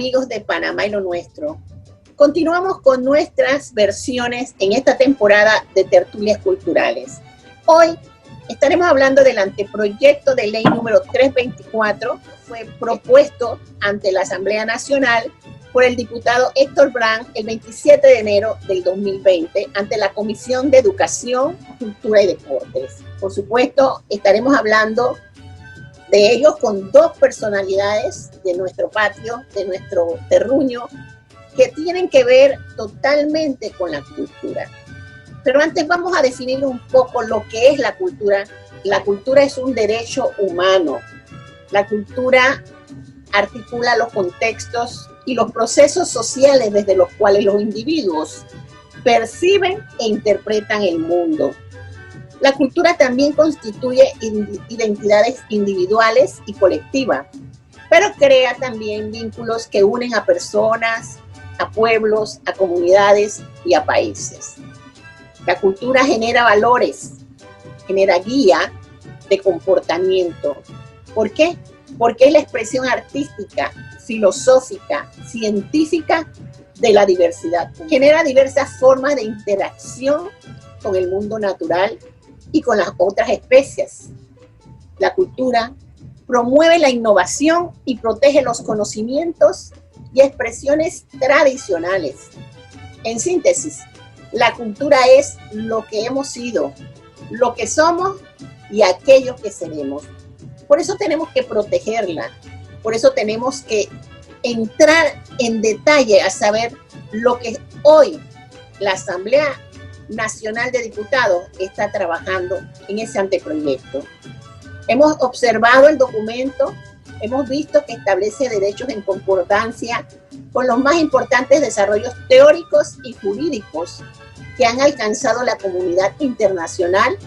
amigos de Panamá y lo nuestro. Continuamos con nuestras versiones en esta temporada de tertulias culturales. Hoy estaremos hablando del anteproyecto de ley número 324, que fue propuesto ante la Asamblea Nacional por el diputado Héctor Brand el 27 de enero del 2020 ante la Comisión de Educación, Cultura y Deportes. Por supuesto, estaremos hablando de ellos con dos personalidades de nuestro patio, de nuestro terruño, que tienen que ver totalmente con la cultura. Pero antes vamos a definir un poco lo que es la cultura. La cultura es un derecho humano. La cultura articula los contextos y los procesos sociales desde los cuales los individuos perciben e interpretan el mundo. La cultura también constituye identidades individuales y colectivas, pero crea también vínculos que unen a personas, a pueblos, a comunidades y a países. La cultura genera valores, genera guía de comportamiento. ¿Por qué? Porque es la expresión artística, filosófica, científica de la diversidad. Genera diversas formas de interacción con el mundo natural y con las otras especies. La cultura promueve la innovación y protege los conocimientos y expresiones tradicionales. En síntesis, la cultura es lo que hemos sido, lo que somos y aquello que seremos. Por eso tenemos que protegerla, por eso tenemos que entrar en detalle a saber lo que hoy la Asamblea Nacional de Diputados está trabajando en ese anteproyecto. Hemos observado el documento, hemos visto que establece derechos en concordancia con los más importantes desarrollos teóricos y jurídicos que han alcanzado la comunidad internacional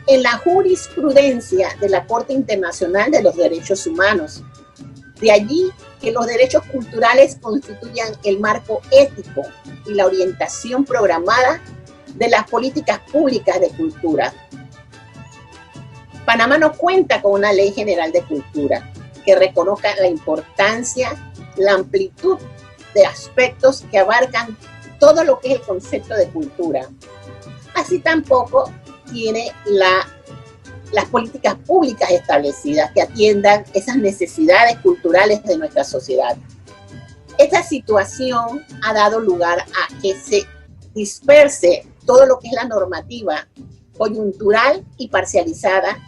en la jurisprudencia de la Corte Internacional de los Derechos Humanos. De allí que los derechos culturales constituyan el marco ético y la orientación programada de las políticas públicas de cultura. Panamá no cuenta con una ley general de cultura que reconozca la importancia, la amplitud de aspectos que abarcan todo lo que es el concepto de cultura. Así tampoco tiene las políticas públicas establecidas que atiendan esas necesidades culturales de nuestra sociedad. Esta situación ha dado lugar a que se disperse todo lo que es la normativa coyuntural y parcializada,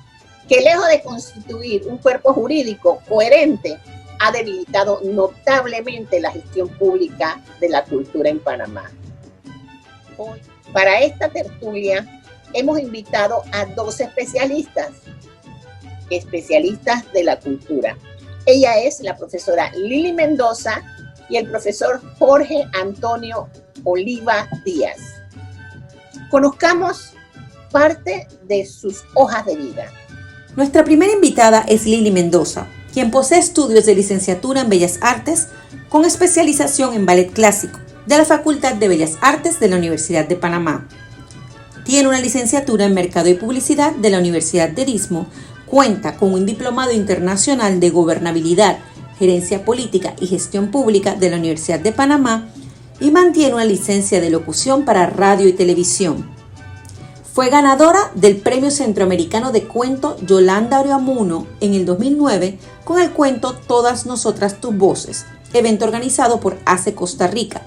que lejos de constituir un cuerpo jurídico coherente, ha debilitado notablemente la gestión pública de la cultura en Panamá. Hoy, para esta tertulia, hemos invitado a dos especialistas de la cultura. Ella es la profesora Lili Mendoza y el profesor Jorge Antonio Oliva Díaz. Conozcamos parte de sus hojas de vida. Nuestra primera invitada es Lili Mendoza, quien posee estudios de licenciatura en Bellas Artes con especialización en ballet clásico de la Facultad de Bellas Artes de la Universidad de Panamá. Tiene una licenciatura en Mercado y Publicidad de la Universidad del Istmo, cuenta con un diplomado internacional de Gobernabilidad, Gerencia Política y Gestión Pública de la Universidad de Panamá y mantiene una licencia de locución para radio y televisión. Fue ganadora del Premio Centroamericano de Cuento Yolanda Oreamuno en el 2009 con el cuento Todas Nosotras Tus Voces, evento organizado por ACE Costa Rica,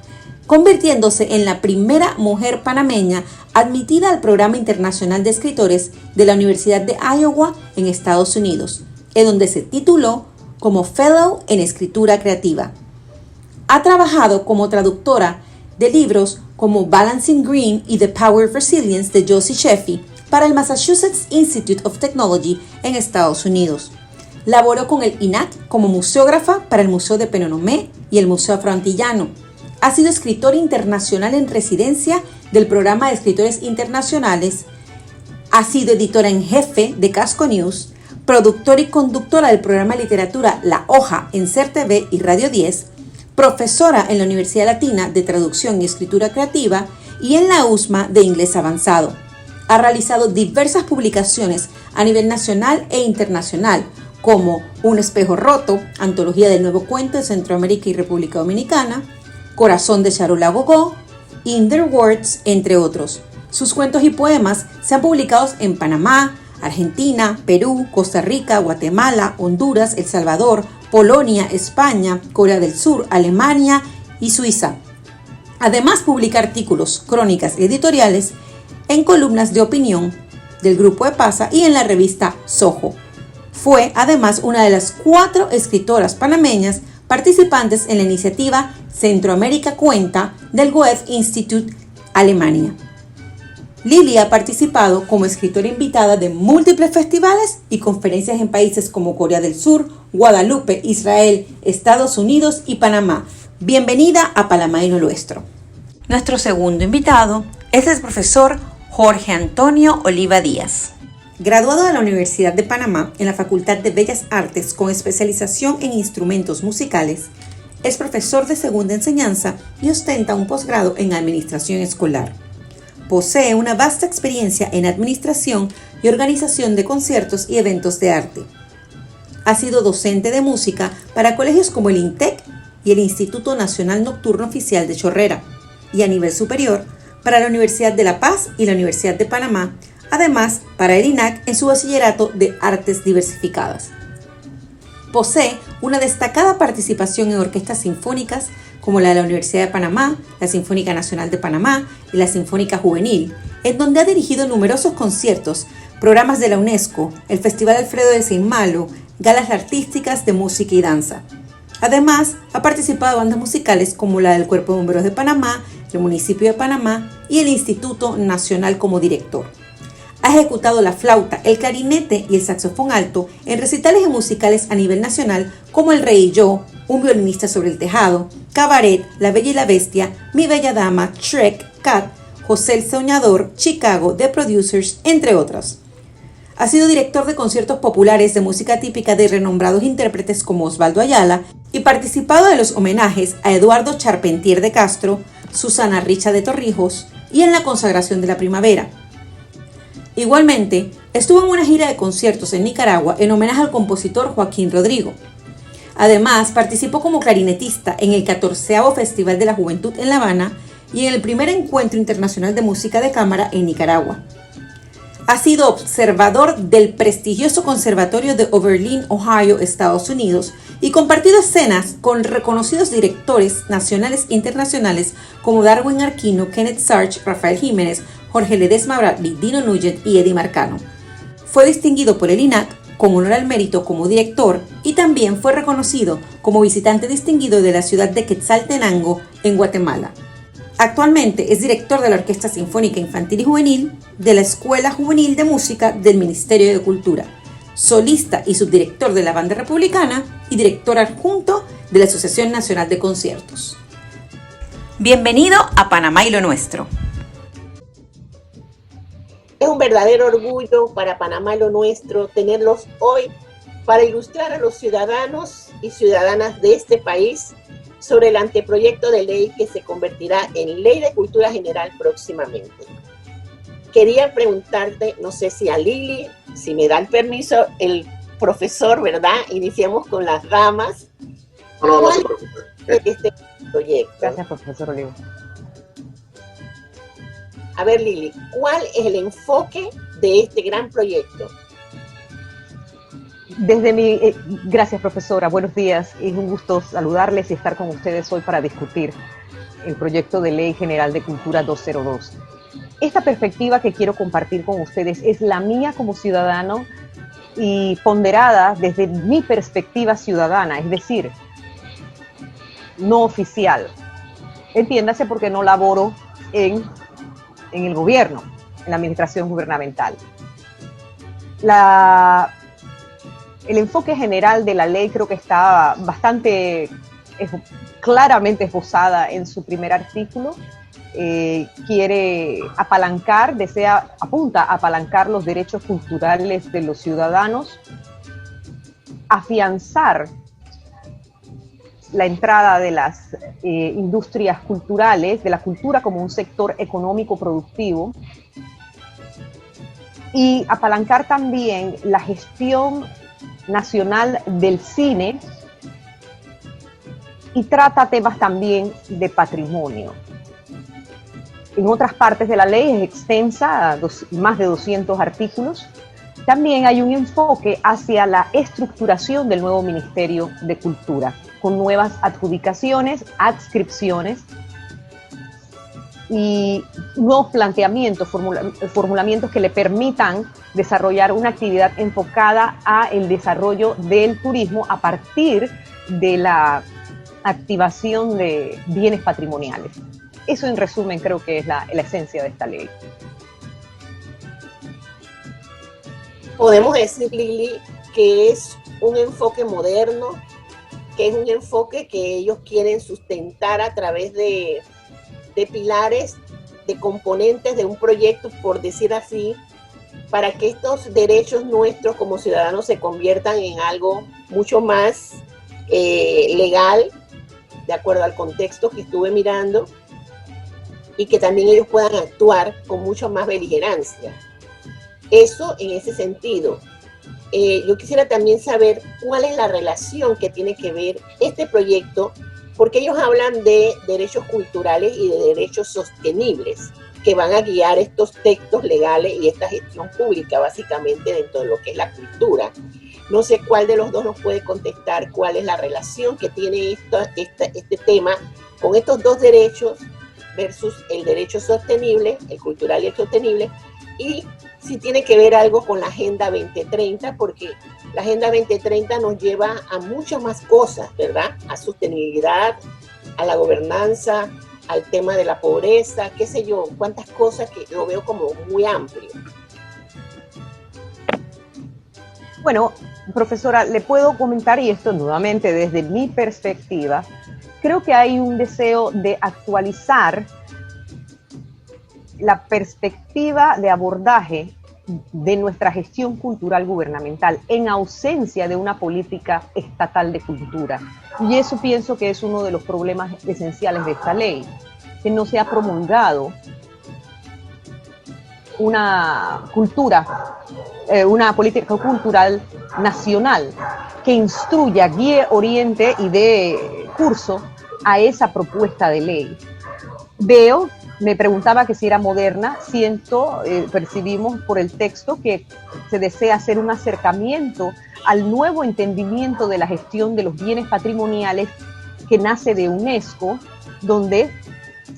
convirtiéndose en la primera mujer panameña admitida al Programa Internacional de Escritores de la Universidad de Iowa en Estados Unidos, en donde se tituló como Fellow en Escritura Creativa. Ha trabajado como traductora de libros como Balancing Green y The Power of Resilience de Josie Sheffy para el Massachusetts Institute of Technology en Estados Unidos. Laboró con el INAC como museógrafa para el Museo de Penonomé y el Museo Afroantillano. Ha sido escritora internacional en residencia del Programa de Escritores Internacionales. Ha sido editora en jefe de Casco News, productora y conductora del programa de literatura La Hoja en SER TV y Radio 10, profesora en la Universidad Latina de Traducción y Escritura Creativa y en la USMA de Inglés Avanzado. Ha realizado diversas publicaciones a nivel nacional e internacional, como Un espejo roto, antología del nuevo cuento de Centroamérica y República Dominicana, Corazón de Charola Gogó, In Their Words, entre otros. Sus cuentos y poemas se han publicado en Panamá, Argentina, Perú, Costa Rica, Guatemala, Honduras, El Salvador, Polonia, España, Corea del Sur, Alemania y Suiza. Además, publica artículos, crónicas y editoriales en columnas de opinión del Grupo EPASA y en la revista Soho. Fue además una de las 4 escritoras panameñas participantes en la iniciativa Centroamérica Cuenta del Goethe Institut Alemania. Lili ha participado como escritora invitada de múltiples festivales y conferencias en países como Corea del Sur, Guadalupe, Israel, Estados Unidos y Panamá. Bienvenida a Panamá y lo Nuestro. Nuestro segundo invitado es el profesor Jorge Antonio Oliva Díaz. Graduado de la Universidad de Panamá en la Facultad de Bellas Artes con especialización en instrumentos musicales, es profesor de segunda enseñanza y ostenta un posgrado en administración escolar. Posee una vasta experiencia en administración y organización de conciertos y eventos de arte. Ha sido docente de música para colegios como el INTEC y el Instituto Nacional Nocturno Oficial de Chorrera, y a nivel superior para la Universidad de La Paz y la Universidad de Panamá, además para el INAC en su bachillerato de Artes Diversificadas. Posee una destacada participación en orquestas sinfónicas como la de la Universidad de Panamá, la Sinfónica Nacional de Panamá y la Sinfónica Juvenil, en donde ha dirigido numerosos conciertos, programas de la UNESCO, el Festival Alfredo de Saint-Malo, galas artísticas de música y danza. Además, ha participado en bandas musicales como la del Cuerpo de Bomberos de Panamá, el Municipio de Panamá y el Instituto Nacional como director. Ha ejecutado la flauta, el clarinete y el saxofón alto en recitales musicales a nivel nacional como El Rey y yo, Un violinista sobre el tejado, Cabaret, La Bella y la Bestia, Mi Bella Dama, Shrek, Cat, José el Soñador, Chicago, The Producers, entre otras. Ha sido director de conciertos populares de música típica de renombrados intérpretes como Osvaldo Ayala y participado de los homenajes a Eduardo Charpentier de Castro, Susana Richa de Torrijos y en la consagración de la primavera. Igualmente, estuvo en una gira de conciertos en Nicaragua en homenaje al compositor Joaquín Rodrigo. Además, participó como clarinetista en el 14º Festival de la Juventud en La Habana y en el primer Encuentro Internacional de Música de Cámara en Nicaragua. Ha sido observador del prestigioso Conservatorio de Oberlin, Ohio, Estados Unidos, y compartido escenas con reconocidos directores nacionales e internacionales como Darwin Arquino, Kenneth Sarge, Rafael Jiménez, Jorge Ledesma Bradley, Dino Nugent y Eddie Marcano. Fue distinguido por el INAC con honor al mérito como director y también fue reconocido como visitante distinguido de la ciudad de Quetzaltenango, en Guatemala. Actualmente es director de la Orquesta Sinfónica Infantil y Juvenil de la Escuela Juvenil de Música del Ministerio de Cultura, solista y subdirector de la Banda Republicana y director adjunto de la Asociación Nacional de Conciertos. Bienvenido a Panamá y lo Nuestro. Es un verdadero orgullo para Panamá y lo Nuestro tenerlos hoy para ilustrar a los ciudadanos y ciudadanas de este país sobre el anteproyecto de ley que se convertirá en Ley de Cultura General próximamente. Quería preguntarte, no sé si a Lili, si me da el permiso, el profesor, ¿verdad? Iniciamos con las damas. No se preocupe. Este proyecto. Gracias, profesor Olivo. A ver, Lili, ¿cuál es el enfoque de este gran proyecto? Gracias, profesora. Buenos días. Es un gusto saludarles y estar con ustedes hoy para discutir el proyecto de Ley General de Cultura 202. Esta perspectiva que quiero compartir con ustedes es la mía como ciudadano y ponderada desde mi perspectiva ciudadana, es decir, no oficial. Entiéndase porque no laboro en el gobierno, en la administración gubernamental. El enfoque general de la ley creo que está bastante claramente esbozada en su primer artículo. Quiere apunta a apalancar los derechos culturales de los ciudadanos, afianzar la entrada de las industrias culturales, de la cultura como un sector económico productivo, y apalancar también la gestión Nacional del Cine y trata temas también de patrimonio. En otras partes de la ley es extensa, más de 200 artículos. También hay un enfoque hacia la estructuración del nuevo Ministerio de Cultura, con nuevas adjudicaciones, adscripciones y nuevos planteamientos, formulamientos que le permitan desarrollar una actividad enfocada a el desarrollo del turismo a partir de la activación de bienes patrimoniales. Eso en resumen creo que es la esencia de esta ley. Podemos decir, Lili, que es un enfoque moderno, que es un enfoque que ellos quieren sustentar a través de pilares, de componentes de un proyecto, por decir así, para que estos derechos nuestros como ciudadanos se conviertan en algo mucho más legal, de acuerdo al contexto que estuve mirando, y que también ellos puedan actuar con mucho más beligerancia. Eso en ese sentido. Yo quisiera también saber cuál es la relación que tiene que ver este proyecto, porque ellos hablan de derechos culturales y de derechos sostenibles que van a guiar estos textos legales y esta gestión pública, básicamente dentro de lo que es la cultura. No sé cuál de los dos nos puede contestar cuál es la relación que tiene este tema con estos dos derechos versus el derecho sostenible, el cultural y el sostenible, y si tiene que ver algo con la Agenda 2030, porque la Agenda 2030 nos lleva a muchas más cosas, ¿verdad? A sostenibilidad, a la gobernanza, al tema de la pobreza, qué sé yo, cuántas cosas que lo veo como muy amplio. Bueno, profesora, le puedo comentar, y esto nuevamente desde mi perspectiva, creo que hay un deseo de actualizar la perspectiva de abordaje de nuestra gestión cultural gubernamental en ausencia de una política estatal de cultura. Y eso pienso que es uno de los problemas esenciales de esta ley, que no se ha promulgado una cultura, una política cultural nacional que instruya, guíe, oriente y dé curso a esa propuesta de ley. Me preguntaba que si era moderna, percibimos por el texto que se desea hacer un acercamiento al nuevo entendimiento de la gestión de los bienes patrimoniales que nace de UNESCO, donde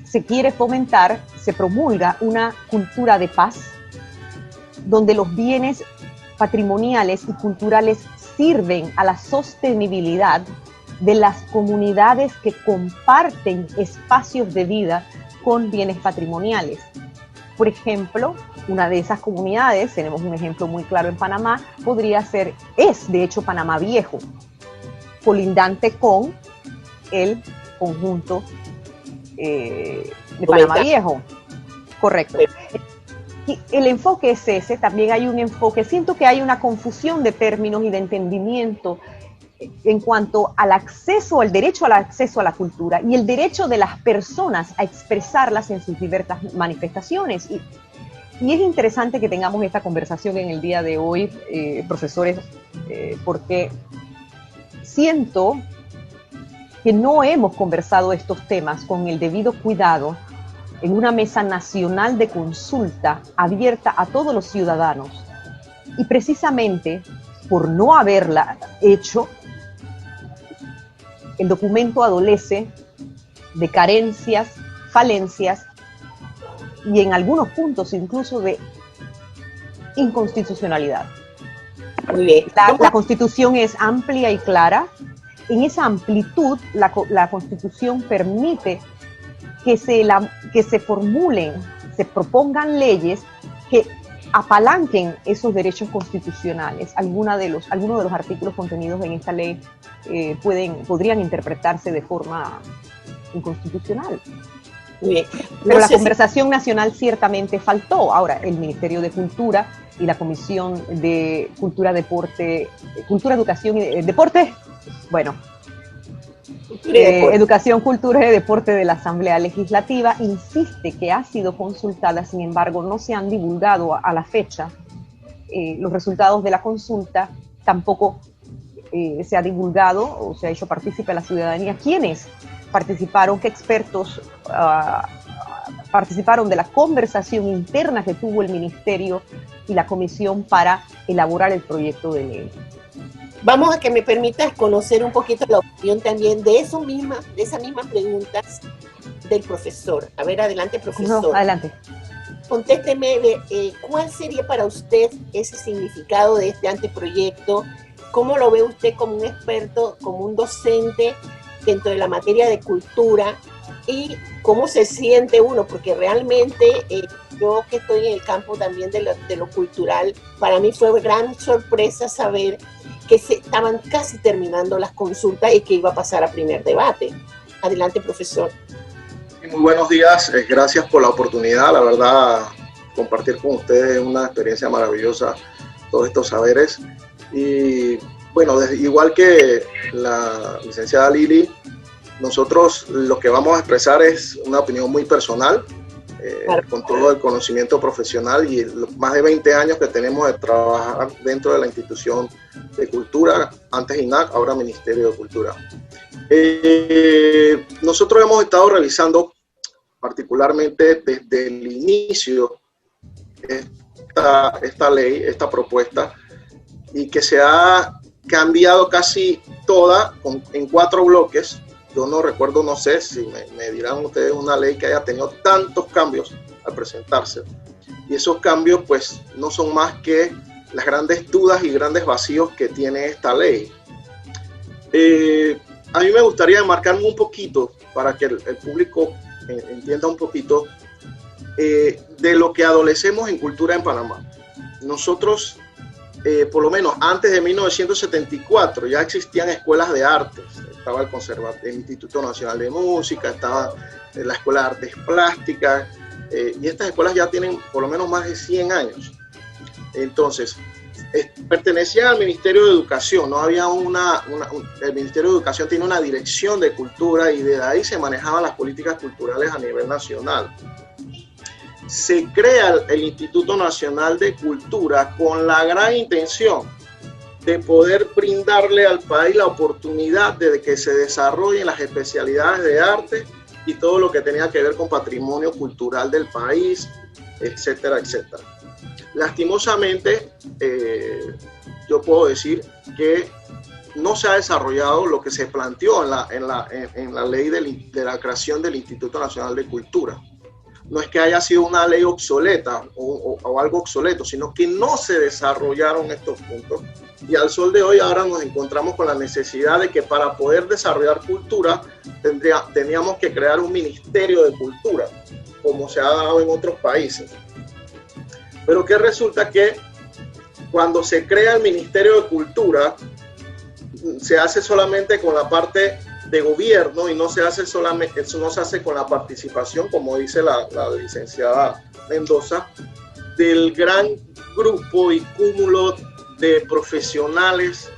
se quiere fomentar, se promulga una cultura de paz, donde los bienes patrimoniales y culturales sirven a la sostenibilidad de las comunidades que comparten espacios de vida con bienes patrimoniales. Por ejemplo, una de esas comunidades, tenemos un ejemplo muy claro en Panamá, es de hecho Panamá Viejo, colindante con el conjunto de Panamá Viejo. Correcto. Y el enfoque es ese, también hay un enfoque, siento que hay una confusión de términos y de entendimiento en cuanto al acceso, al derecho al acceso a la cultura y el derecho de las personas a expresarlas en sus diversas manifestaciones. Y es interesante que tengamos esta conversación en el día de hoy, profesores, porque siento que no hemos conversado estos temas con el debido cuidado en una mesa nacional de consulta abierta a todos los ciudadanos. Y precisamente por no haberla hecho, el documento adolece de carencias, falencias y en algunos puntos incluso de inconstitucionalidad. Muy bien. La Constitución es amplia y clara. En esa amplitud, la Constitución permite que se formulen, se propongan leyes que apalanquen esos derechos constitucionales. Algunos de los artículos contenidos en esta ley podrían interpretarse de forma inconstitucional. Bien. Pero la conversación nacional ciertamente faltó. Ahora, el Ministerio de Cultura y la Comisión de Cultura, Educación y Deporte, Educación, Cultura y Deporte de la Asamblea Legislativa insiste que ha sido consultada, sin embargo no se han divulgado a la fecha los resultados de la consulta, tampoco se ha divulgado o se ha hecho partícipe a la ciudadanía. ¿Quiénes participaron? ¿Qué expertos participaron de la conversación interna que tuvo el ministerio y la comisión para elaborar el proyecto de ley? Vamos a que me permitas conocer un poquito la opinión también de esas mismas preguntas del profesor. A ver, adelante, profesor. No, adelante. Contésteme, ¿cuál sería para usted ese significado de este anteproyecto? ¿Cómo lo ve usted como un experto, como un docente dentro de la materia de cultura? ¿Y cómo se siente uno? Porque realmente yo que estoy en el campo también de lo cultural, para mí fue gran sorpresa saber que se estaban casi terminando las consultas y que iba a pasar a primer debate. Adelante, profesor. Muy buenos días, gracias por la oportunidad, la verdad, compartir con ustedes una experiencia maravillosa, todos estos saberes. Y bueno, igual que la licenciada Lili, nosotros lo que vamos a expresar es una opinión muy personal, con todo el conocimiento profesional y los más de 20 años que tenemos de trabajar dentro de la institución de cultura, antes INAC, ahora Ministerio de Cultura. Nosotros hemos estado revisando particularmente desde el inicio esta ley, esta propuesta, y que se ha cambiado casi toda en 4 bloques. Yo no recuerdo, no sé si me dirán ustedes una ley que haya tenido tantos cambios al presentarse. Y esos cambios pues no son más que las grandes dudas y grandes vacíos que tiene esta ley. A mí me gustaría marcarme un poquito para que el público entienda un poquito de lo que adolecemos en cultura en Panamá. Nosotros, por lo menos antes de 1974, ya existían escuelas de artes. Estaba el Instituto Nacional de Música, estaba la Escuela de Artes Plásticas, y estas escuelas ya tienen por lo menos más de 100 años. Entonces, pertenecían al Ministerio de Educación, no había el Ministerio de Educación tiene una dirección de cultura y de ahí se manejaban las políticas culturales a nivel nacional. Se crea el Instituto Nacional de Cultura con la gran intención de poder brindarle al país la oportunidad de que se desarrollen las especialidades de arte y todo lo que tenía que ver con patrimonio cultural del país, etcétera, etcétera. Lastimosamente, yo puedo decir que no se ha desarrollado lo que se planteó en la ley de la creación del Instituto Nacional de Cultura. No es que haya sido una ley obsoleta o algo obsoleto, sino que no se desarrollaron estos puntos. Y al sol de hoy ahora nos encontramos con la necesidad de que para poder desarrollar cultura teníamos que crear un Ministerio de Cultura, como se ha dado en otros países. Pero que resulta que cuando se crea el Ministerio de Cultura, se hace solamente con la parte de gobierno y no se hace solamente, eso no se hace con la participación, como dice la licenciada Mendoza, del gran grupo y cúmulo de profesionales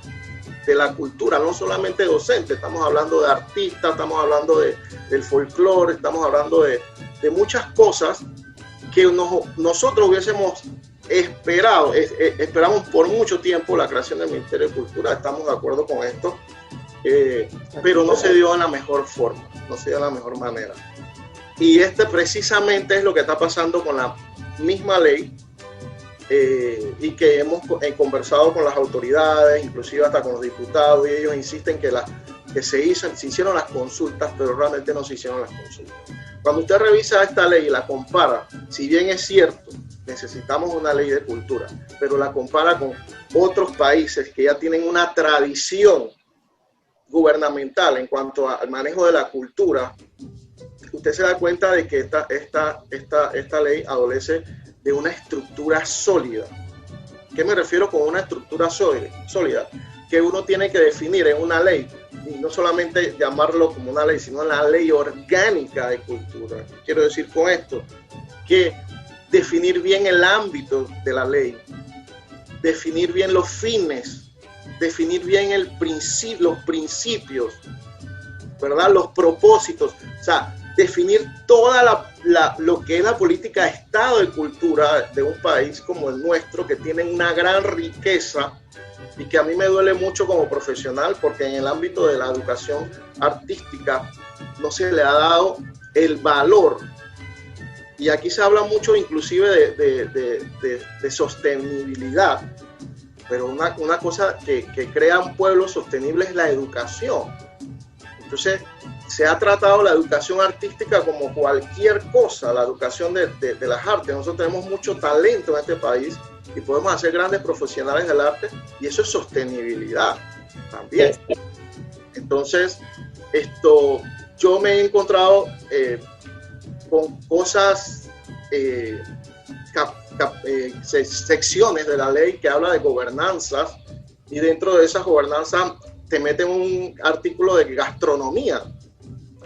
de la cultura, no solamente docentes, estamos hablando de artistas, estamos hablando del folclore, estamos hablando de muchas cosas que nosotros hubiésemos esperado, esperamos por mucho tiempo la creación del Ministerio de Cultura, estamos de acuerdo con esto, pero no se dio de la mejor forma, no se dio de la mejor manera. Y precisamente es lo que está pasando con la misma ley, y que hemos conversado con las autoridades, inclusive hasta con los diputados, y ellos insisten que se hicieron las consultas, pero realmente no se hicieron las consultas. Cuando usted revisa esta ley y la compara, si bien es cierto, necesitamos una ley de cultura, pero la compara con otros países que ya tienen una tradición gubernamental en cuanto al manejo de la cultura, usted se da cuenta de que esta ley adolece de una estructura sólida. ¿Qué me refiero con una estructura sólida? Que uno tiene que definir en una ley, y no solamente llamarlo como una ley, sino la ley orgánica de cultura. ¿Qué quiero decir con esto? Que definir bien el ámbito de la ley, definir bien los fines, definir bien los principios, ¿verdad? Los propósitos, o sea, definir toda lo que es la política de Estado de cultura de un país como el nuestro, que tiene una gran riqueza y que a mí me duele mucho como profesional, porque en el ámbito de la educación artística no se le ha dado el valor. Y aquí se habla mucho inclusive de sostenibilidad, pero una cosa que crea un pueblo sostenible es la educación. Entonces, se ha tratado la educación artística como cualquier cosa, la educación de las artes. Nosotros tenemos mucho talento en este país y podemos hacer grandes profesionales del arte, y eso es sostenibilidad también. Entonces, yo me he encontrado con cosas, secciones de la ley que habla de gobernanzas, y dentro de esas gobernanzas te meten un artículo de gastronomía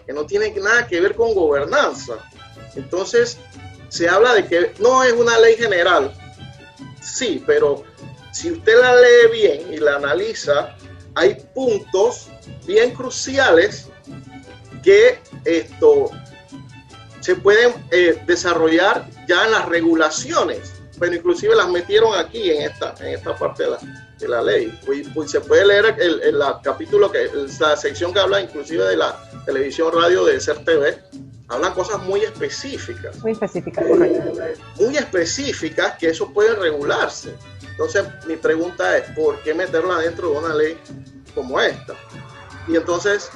que no tiene nada que ver con gobernanza. Entonces se habla de que no es una ley general, sí, pero si usted la lee bien y la analiza, hay puntos bien cruciales que se pueden desarrollar ya en las regulaciones, pero inclusive las metieron aquí en esta parte de la ley. Pues se puede leer el capítulo, la sección que habla inclusive de la televisión, radio de SER TV, hablan cosas muy específicas. Muy específicas, correcto. Muy específicas, que eso puede regularse. Entonces, mi pregunta es, ¿por qué meterla dentro de una ley como esta? Y entonces,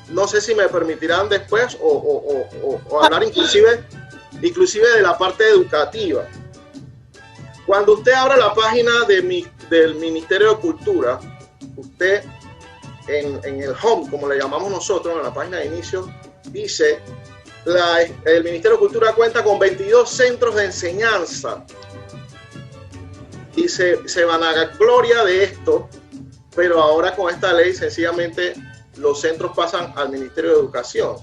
no sé si me permitirán después o hablar inclusive de la parte educativa. Cuando usted abra la página del Ministerio de Cultura, usted en el home, como le llamamos nosotros, en la página de inicio, dice, el Ministerio de Cultura cuenta con 22 centros de enseñanza, y se vanagloria de esto, pero ahora con esta ley sencillamente los centros pasan al Ministerio de Educación.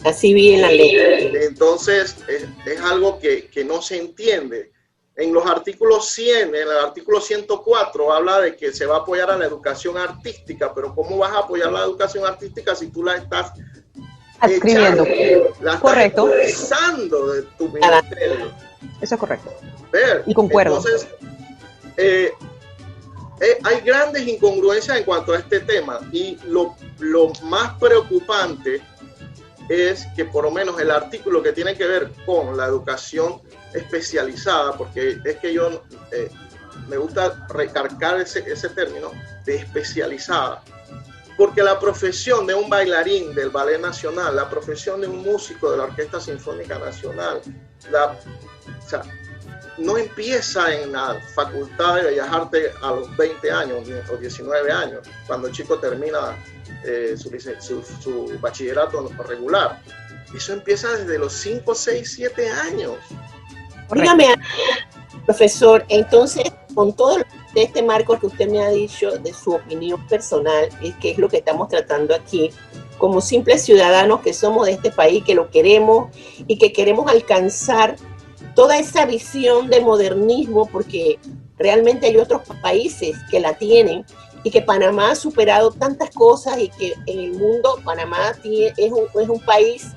Así vi en la ley. Entonces es algo que no se entiende. En los artículos 100, en el artículo 104 habla de que se va a apoyar a la educación artística, pero ¿cómo vas a apoyar la educación artística si tú la estás adscribiendo? La estás correcto. expulsando de tu ministerio. Eso es correcto. Ver, y concuerdo. Entonces, hay grandes incongruencias en cuanto a este tema, y lo más preocupante es que por lo menos el artículo que tiene que ver con la educación especializada, porque es que yo me gusta recargar ese término de especializada, porque la profesión de un bailarín del Ballet Nacional, la profesión de un músico de la Orquesta Sinfónica Nacional, no empieza en la Facultad de Bellas Artes a los 20 años o 19 años, cuando el chico termina su bachillerato regular. Eso empieza desde los 5, 6, 7 años. Dígame, profesor, entonces, con todo este marco que usted me ha dicho de su opinión personal, que es lo que estamos tratando aquí, como simples ciudadanos que somos de este país, que lo queremos y que queremos alcanzar toda esa visión de modernismo, porque realmente hay otros países que la tienen, y que Panamá ha superado tantas cosas, y que en el mundo Panamá es un país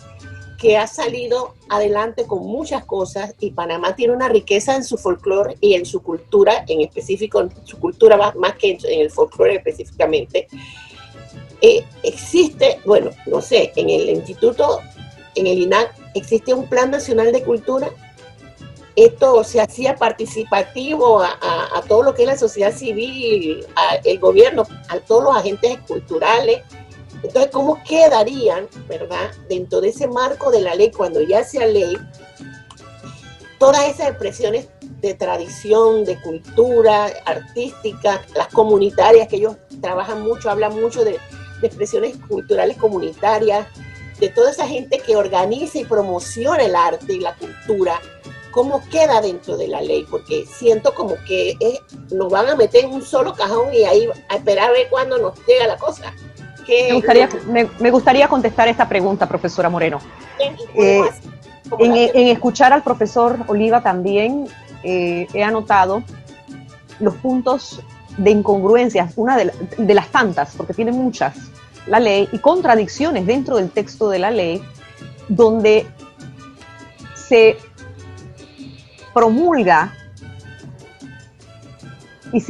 que ha salido adelante con muchas cosas, y Panamá tiene una riqueza en su folclore y en su cultura, en específico en su cultura más que en el folclore específicamente. Existe, bueno, no sé, en el instituto, en el INAC, existe un Plan Nacional de Cultura. Esto se hacía participativo a todo lo que es la sociedad civil, el gobierno, a todos los agentes culturales. Entonces, ¿cómo quedarían, verdad, dentro de ese marco de la ley, cuando ya sea ley, todas esas expresiones de tradición, de cultura artística, las comunitarias, que ellos trabajan mucho, hablan mucho de expresiones culturales comunitarias, de toda esa gente que organiza y promociona el arte y la cultura? ¿Cómo queda dentro de la ley? Porque siento como que nos van a meter en un solo cajón y ahí a esperar a ver cuándo nos llega la cosa. Me gustaría contestar esta pregunta, profesora Moreno. En escuchar al profesor Oliva también he anotado los puntos de incongruencias, una de las tantas, porque tiene muchas, la ley, y contradicciones dentro del texto de la ley, donde se promulga y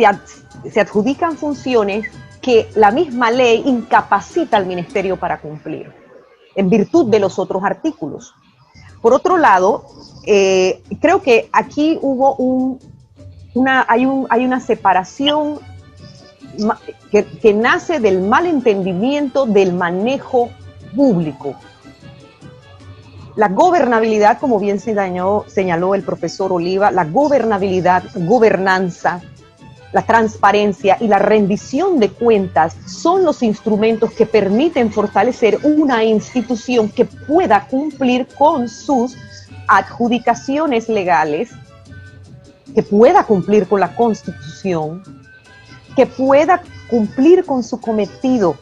se adjudican funciones que la misma ley incapacita al ministerio para cumplir, en virtud de los otros artículos. Por otro lado, creo que aquí hubo hay una separación que nace del malentendimiento del manejo público. La gobernabilidad, como bien señaló el profesor Oliva, la gobernabilidad, gobernanza, la transparencia y la rendición de cuentas son los instrumentos que permiten fortalecer una institución que pueda cumplir con sus adjudicaciones legales, que pueda cumplir con la Constitución, que pueda cumplir con su cometido.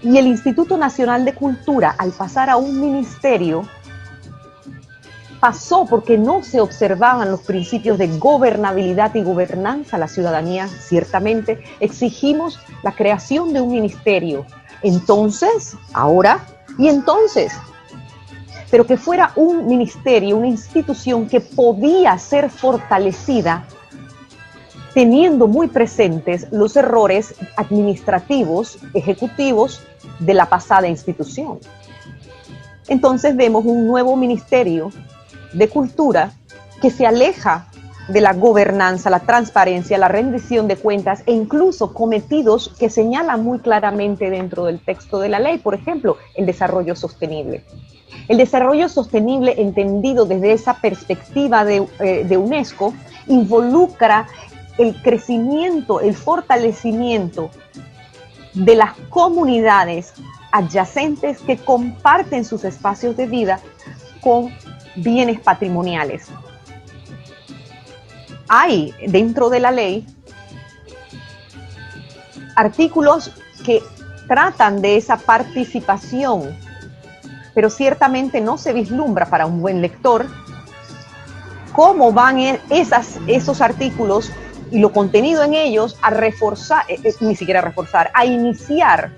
Y el Instituto Nacional de Cultura, al pasar a un ministerio, pasó porque no se observaban los principios de gobernabilidad y gobernanza. La ciudadanía ciertamente exigimos la creación de un ministerio. Entonces, ahora y entonces, pero que fuera un ministerio, una institución que podía ser fortalecida teniendo muy presentes los errores administrativos, ejecutivos de la pasada institución. Entonces vemos un nuevo ministerio de cultura que se aleja de la gobernanza, la transparencia, la rendición de cuentas e incluso cometidos que señalan muy claramente dentro del texto de la ley, por ejemplo, el desarrollo sostenible. El desarrollo sostenible, entendido desde esa perspectiva de UNESCO, involucra el crecimiento, el fortalecimiento de las comunidades adyacentes que comparten sus espacios de vida con bienes patrimoniales. Hay dentro de la ley artículos que tratan de esa participación, pero ciertamente no se vislumbra para un buen lector cómo van esos artículos y lo contenido en ellos a reforzar, ni siquiera reforzar, a iniciar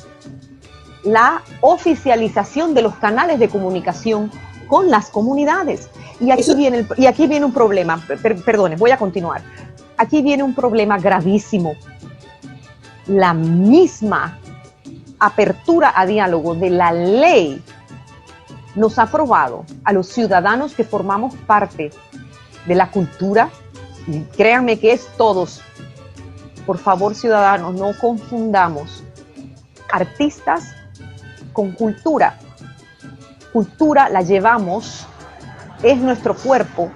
la oficialización de los canales de comunicación con las comunidades. Y aquí viene un problema, perdone, voy a continuar. Aquí viene un problema gravísimo. La misma apertura a diálogo de la ley nos ha probado a los ciudadanos que formamos parte de la cultura, y créanme que es todos. Por favor, ciudadanos, no confundamos artistas con cultura. Cultura la llevamos, es nuestro cuerpo,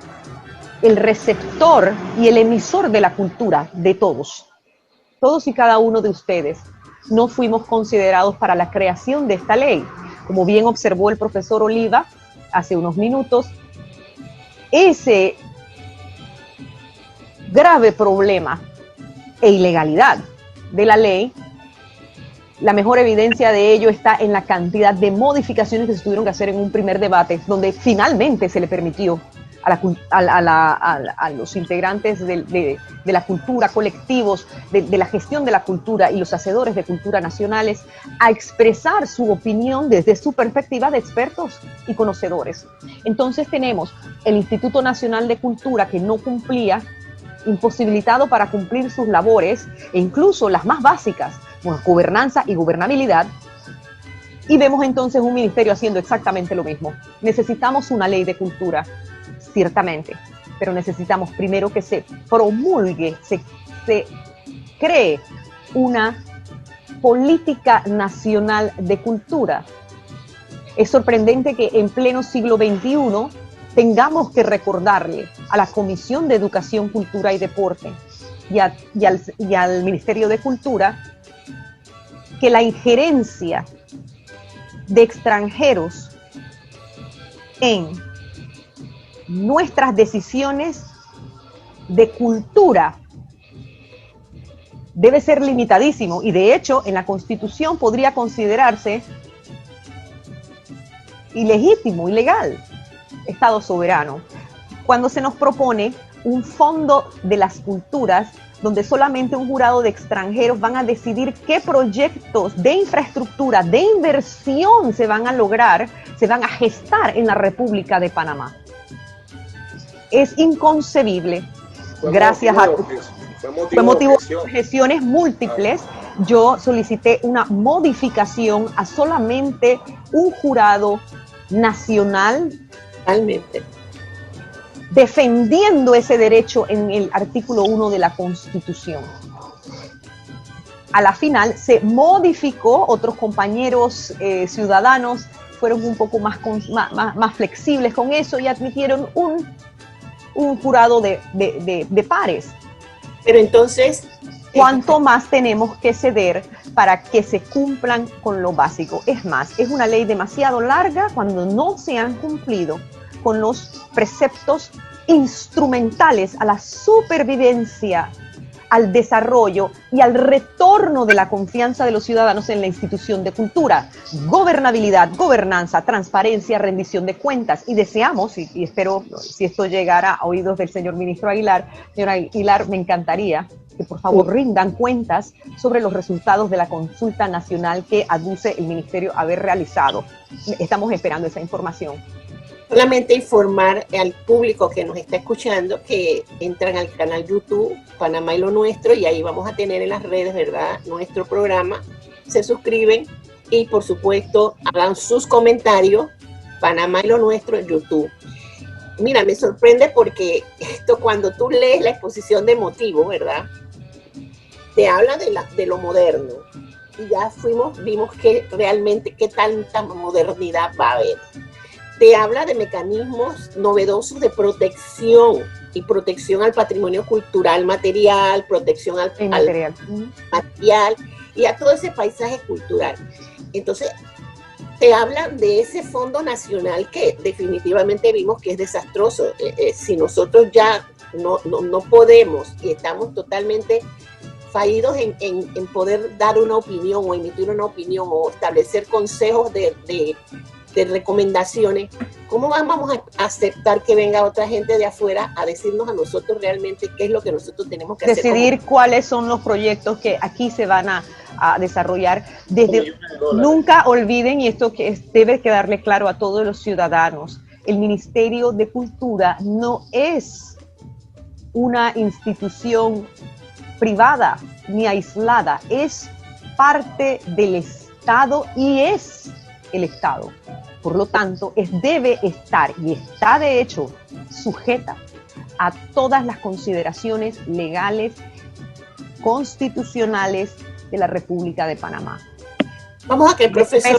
el receptor y el emisor de la cultura de todos. Todos y cada uno de ustedes no fuimos considerados para la creación de esta ley. Como bien observó el profesor Oliva hace unos minutos, ese grave problema e ilegalidad de la ley, la mejor evidencia de ello está en la cantidad de modificaciones que se tuvieron que hacer en un primer debate, donde finalmente se le permitió a los integrantes de la cultura, colectivos, de la gestión de la cultura y los hacedores de cultura nacionales, a expresar su opinión desde su perspectiva de expertos y conocedores. Entonces tenemos el Instituto Nacional de Cultura que no cumplía, imposibilitado para cumplir sus labores, e incluso las más básicas, bueno, gobernanza y gobernabilidad, y vemos entonces un ministerio haciendo exactamente lo mismo. Necesitamos una ley de cultura, ciertamente, pero necesitamos primero que se promulgue, se cree una política nacional de cultura. Es sorprendente que en pleno siglo XXI tengamos que recordarle a la Comisión de Educación, Cultura y Deporte y al Ministerio de Cultura que la injerencia de extranjeros en nuestras decisiones de cultura debe ser limitadísimo, y de hecho en la Constitución podría considerarse ilegítimo, ilegal, Estado soberano, cuando se nos propone un fondo de las culturas donde solamente un jurado de extranjeros van a decidir qué proyectos de infraestructura, de inversión se van a lograr, se van a gestar en la República de Panamá. Es inconcebible. Gracias a... Fue motivo de objeciones múltiples. Yo solicité una modificación a solamente un jurado nacional. Totalmente. Defendiendo ese derecho en el artículo 1 de la Constitución. A la final se modificó, otros compañeros ciudadanos fueron un poco más flexibles con eso y admitieron un jurado de pares. Pero entonces, ¿cuánto más tenemos que ceder para que se cumplan con lo básico? Es más, es una ley demasiado larga cuando no se han cumplido con los preceptos instrumentales a la supervivencia, al desarrollo y al retorno de la confianza de los ciudadanos en la institución de cultura, gobernabilidad, gobernanza, transparencia, rendición de cuentas. Y deseamos, y espero si esto llegara a oídos del señor ministro Aguilar, señor Aguilar, me encantaría que por favor rindan cuentas sobre los resultados de la consulta nacional que aduce el ministerio haber realizado. Estamos esperando esa información. Solamente informar al público que nos está escuchando que entran al canal YouTube Panamá y lo Nuestro, y ahí vamos a tener en las redes, ¿verdad?, nuestro programa. Se suscriben y por supuesto hagan sus comentarios. Panamá y lo Nuestro en YouTube. Mira, me sorprende porque esto, cuando tú lees la exposición de motivos, ¿verdad?, te habla de lo moderno, y ya vimos que realmente qué tanta modernidad va a haber. Te habla de mecanismos novedosos de protección y protección al patrimonio cultural material, protección al material y a todo ese paisaje cultural. Entonces, te hablan de ese fondo nacional que definitivamente vimos que es desastroso. Si nosotros ya no podemos y estamos totalmente fallidos en poder dar una opinión o emitir una opinión o establecer consejos de recomendaciones, ¿cómo vamos a aceptar que venga otra gente de afuera a decirnos a nosotros realmente qué es lo que nosotros tenemos que hacer? Decidir cuáles son los proyectos que aquí se van a desarrollar. Nunca olviden, y esto debe quedarle claro a todos los ciudadanos, el Ministerio de Cultura no es una institución privada ni aislada, es parte del Estado y es el Estado. Por lo tanto, debe estar, y está de hecho sujeta a todas las consideraciones legales, constitucionales de la República de Panamá. Vamos a que el profesor...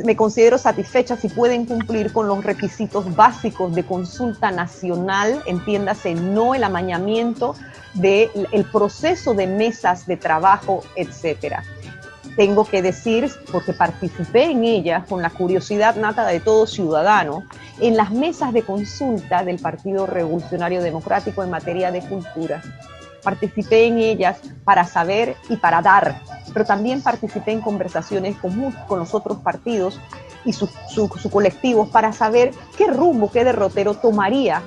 Me considero satisfecha si pueden cumplir con los requisitos básicos de consulta nacional, entiéndase, no el amañamiento del proceso de mesas de trabajo, etcétera. Tengo que decir, porque participé en ellas con la curiosidad nata de todo ciudadano, en las mesas de consulta del Partido Revolucionario Democrático en materia de cultura. Participé en ellas para saber y para dar, pero también participé en conversaciones con los otros partidos y sus colectivos para saber qué rumbo, qué derrotero tomaría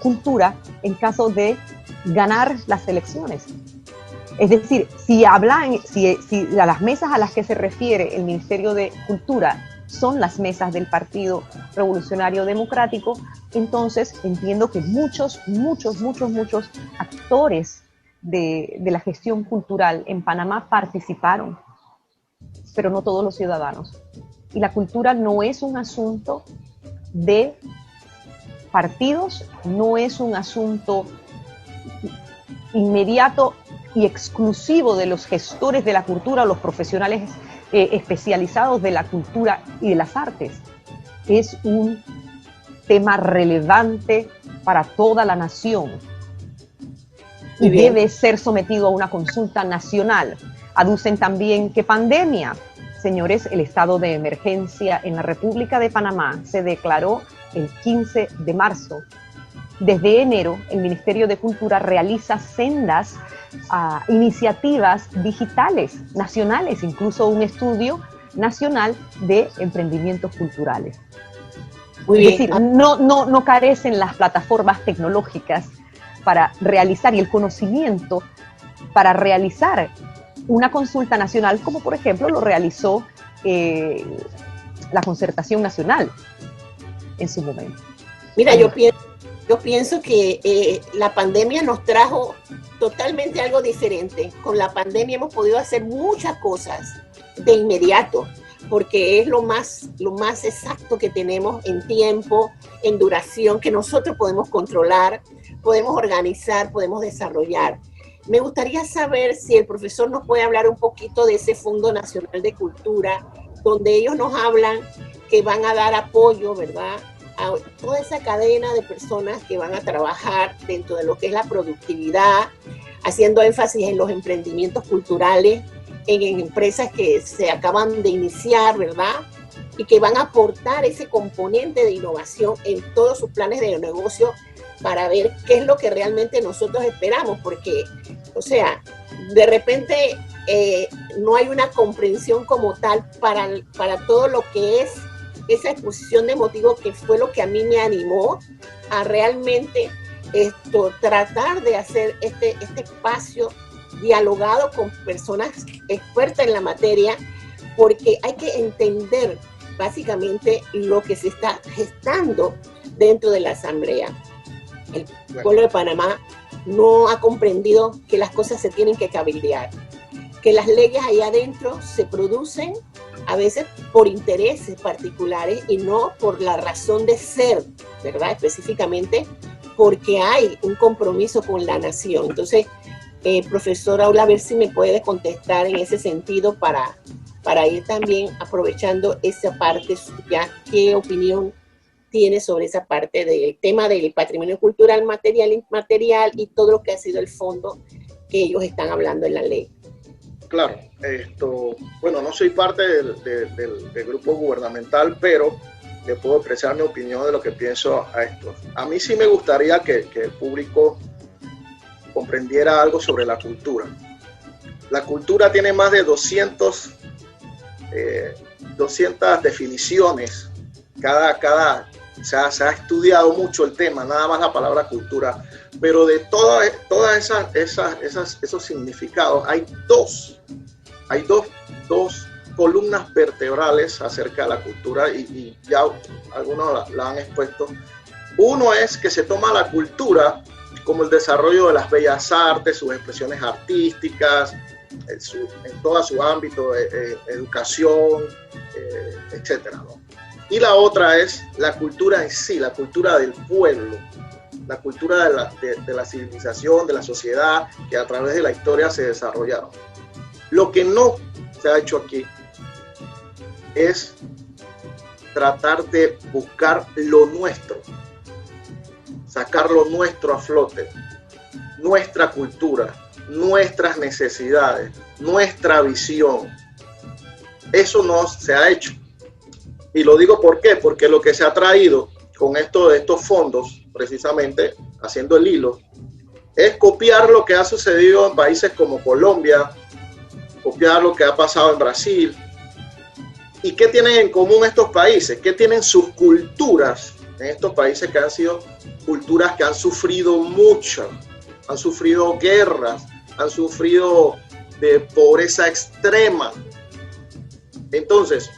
cultura en caso de ganar las elecciones. Es decir, si a las mesas a las que se refiere el Ministerio de Cultura son las mesas del Partido Revolucionario Democrático, entonces entiendo que muchos actores de la gestión cultural en Panamá participaron, pero no todos los ciudadanos. Y la cultura no es un asunto de partidos, no es un asunto inmediato y exclusivo de los gestores de la cultura o los profesionales especializados de la cultura y de las artes. Es un tema relevante para toda la nación y debe ser sometido a una consulta nacional. Aducen también que pandemia. Señores, el estado de emergencia en la República de Panamá se declaró el 15 de marzo. Desde enero, el Ministerio de Cultura realiza sendas iniciativas digitales nacionales, incluso un estudio nacional de emprendimientos culturales. Muy bien. Es decir, no carecen las plataformas tecnológicas para realizar y el conocimiento para realizar una consulta nacional, como por ejemplo lo realizó la Concertación Nacional en su momento. Mira, yo pienso Yo pienso que la pandemia nos trajo totalmente algo diferente. Con la pandemia hemos podido hacer muchas cosas de inmediato, porque es lo más exacto que tenemos en tiempo, en duración, que nosotros podemos controlar, podemos organizar, podemos desarrollar. Me gustaría saber si el profesor nos puede hablar un poquito de ese Fondo Nacional de Cultura, donde ellos nos hablan que van a dar apoyo, ¿verdad?, a toda esa cadena de personas que van a trabajar dentro de lo que es la productividad, haciendo énfasis en los emprendimientos culturales, en empresas que se acaban de iniciar, ¿verdad?, y que van a aportar ese componente de innovación en todos sus planes de negocio para ver qué es lo que realmente nosotros esperamos, porque, o sea, de repente no hay una comprensión como tal para todo lo que es esa exposición de motivos, que fue lo que a mí me animó a realmente tratar de hacer este espacio dialogado con personas expertas en la materia, porque hay que entender básicamente lo que se está gestando dentro de la Asamblea. El pueblo de Panamá no ha comprendido que las cosas se tienen que cabildear, que las leyes ahí adentro se producen a veces por intereses particulares y no por la razón de ser, ¿verdad? Específicamente porque hay un compromiso con la nación. Entonces, profesor Aula, a ver si me puede contestar en ese sentido para ir también aprovechando esa parte suya. ¿Qué opinión tiene sobre esa parte del tema del patrimonio cultural material e inmaterial y todo lo que ha sido el fondo que ellos están hablando en la ley? Claro, bueno, no soy parte del grupo gubernamental, pero le puedo expresar mi opinión de lo que pienso a esto. A mí sí me gustaría que el público comprendiera algo sobre la cultura. La cultura tiene más de 200 definiciones. Se ha estudiado mucho el tema, nada más la palabra cultura, pero de todas esos significados hay dos columnas vertebrales acerca de la cultura y ya algunos la han expuesto. Uno es que se toma la cultura como el desarrollo de las bellas artes, sus expresiones artísticas, en todo su ámbito, educación, etcétera, ¿no? Y la otra es la cultura en sí, la cultura del pueblo, la cultura de la civilización, de la sociedad, que a través de la historia se desarrollaron. Lo que no se ha hecho aquí es tratar de buscar lo nuestro, sacar lo nuestro a flote, nuestra cultura, nuestras necesidades, nuestra visión. Eso no se ha hecho. Y lo digo ¿por qué? Porque lo que se ha traído con estos fondos, precisamente haciendo el hilo, es copiar lo que ha sucedido en países como Colombia, copiar lo que ha pasado en Brasil. ¿Y qué tienen en común estos países? ¿Qué tienen sus culturas en estos países que han sido culturas que han sufrido mucho, han sufrido guerras, han sufrido de pobreza extrema? Entonces,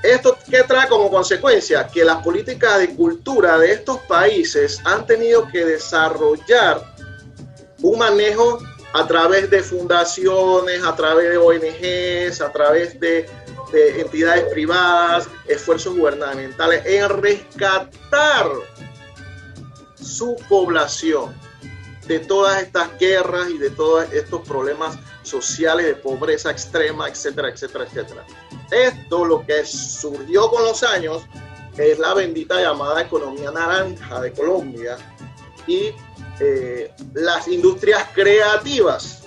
¿esto qué trae como consecuencia? Que las políticas de cultura de estos países han tenido que desarrollar un manejo a través de fundaciones, a través de ONGs, a través de entidades privadas, esfuerzos gubernamentales, en rescatar su población de todas estas guerras y de todos estos problemas sociales de pobreza extrema, etcétera, etcétera, etcétera. Esto, lo que surgió con los años, es la bendita llamada economía naranja de Colombia y las industrias creativas.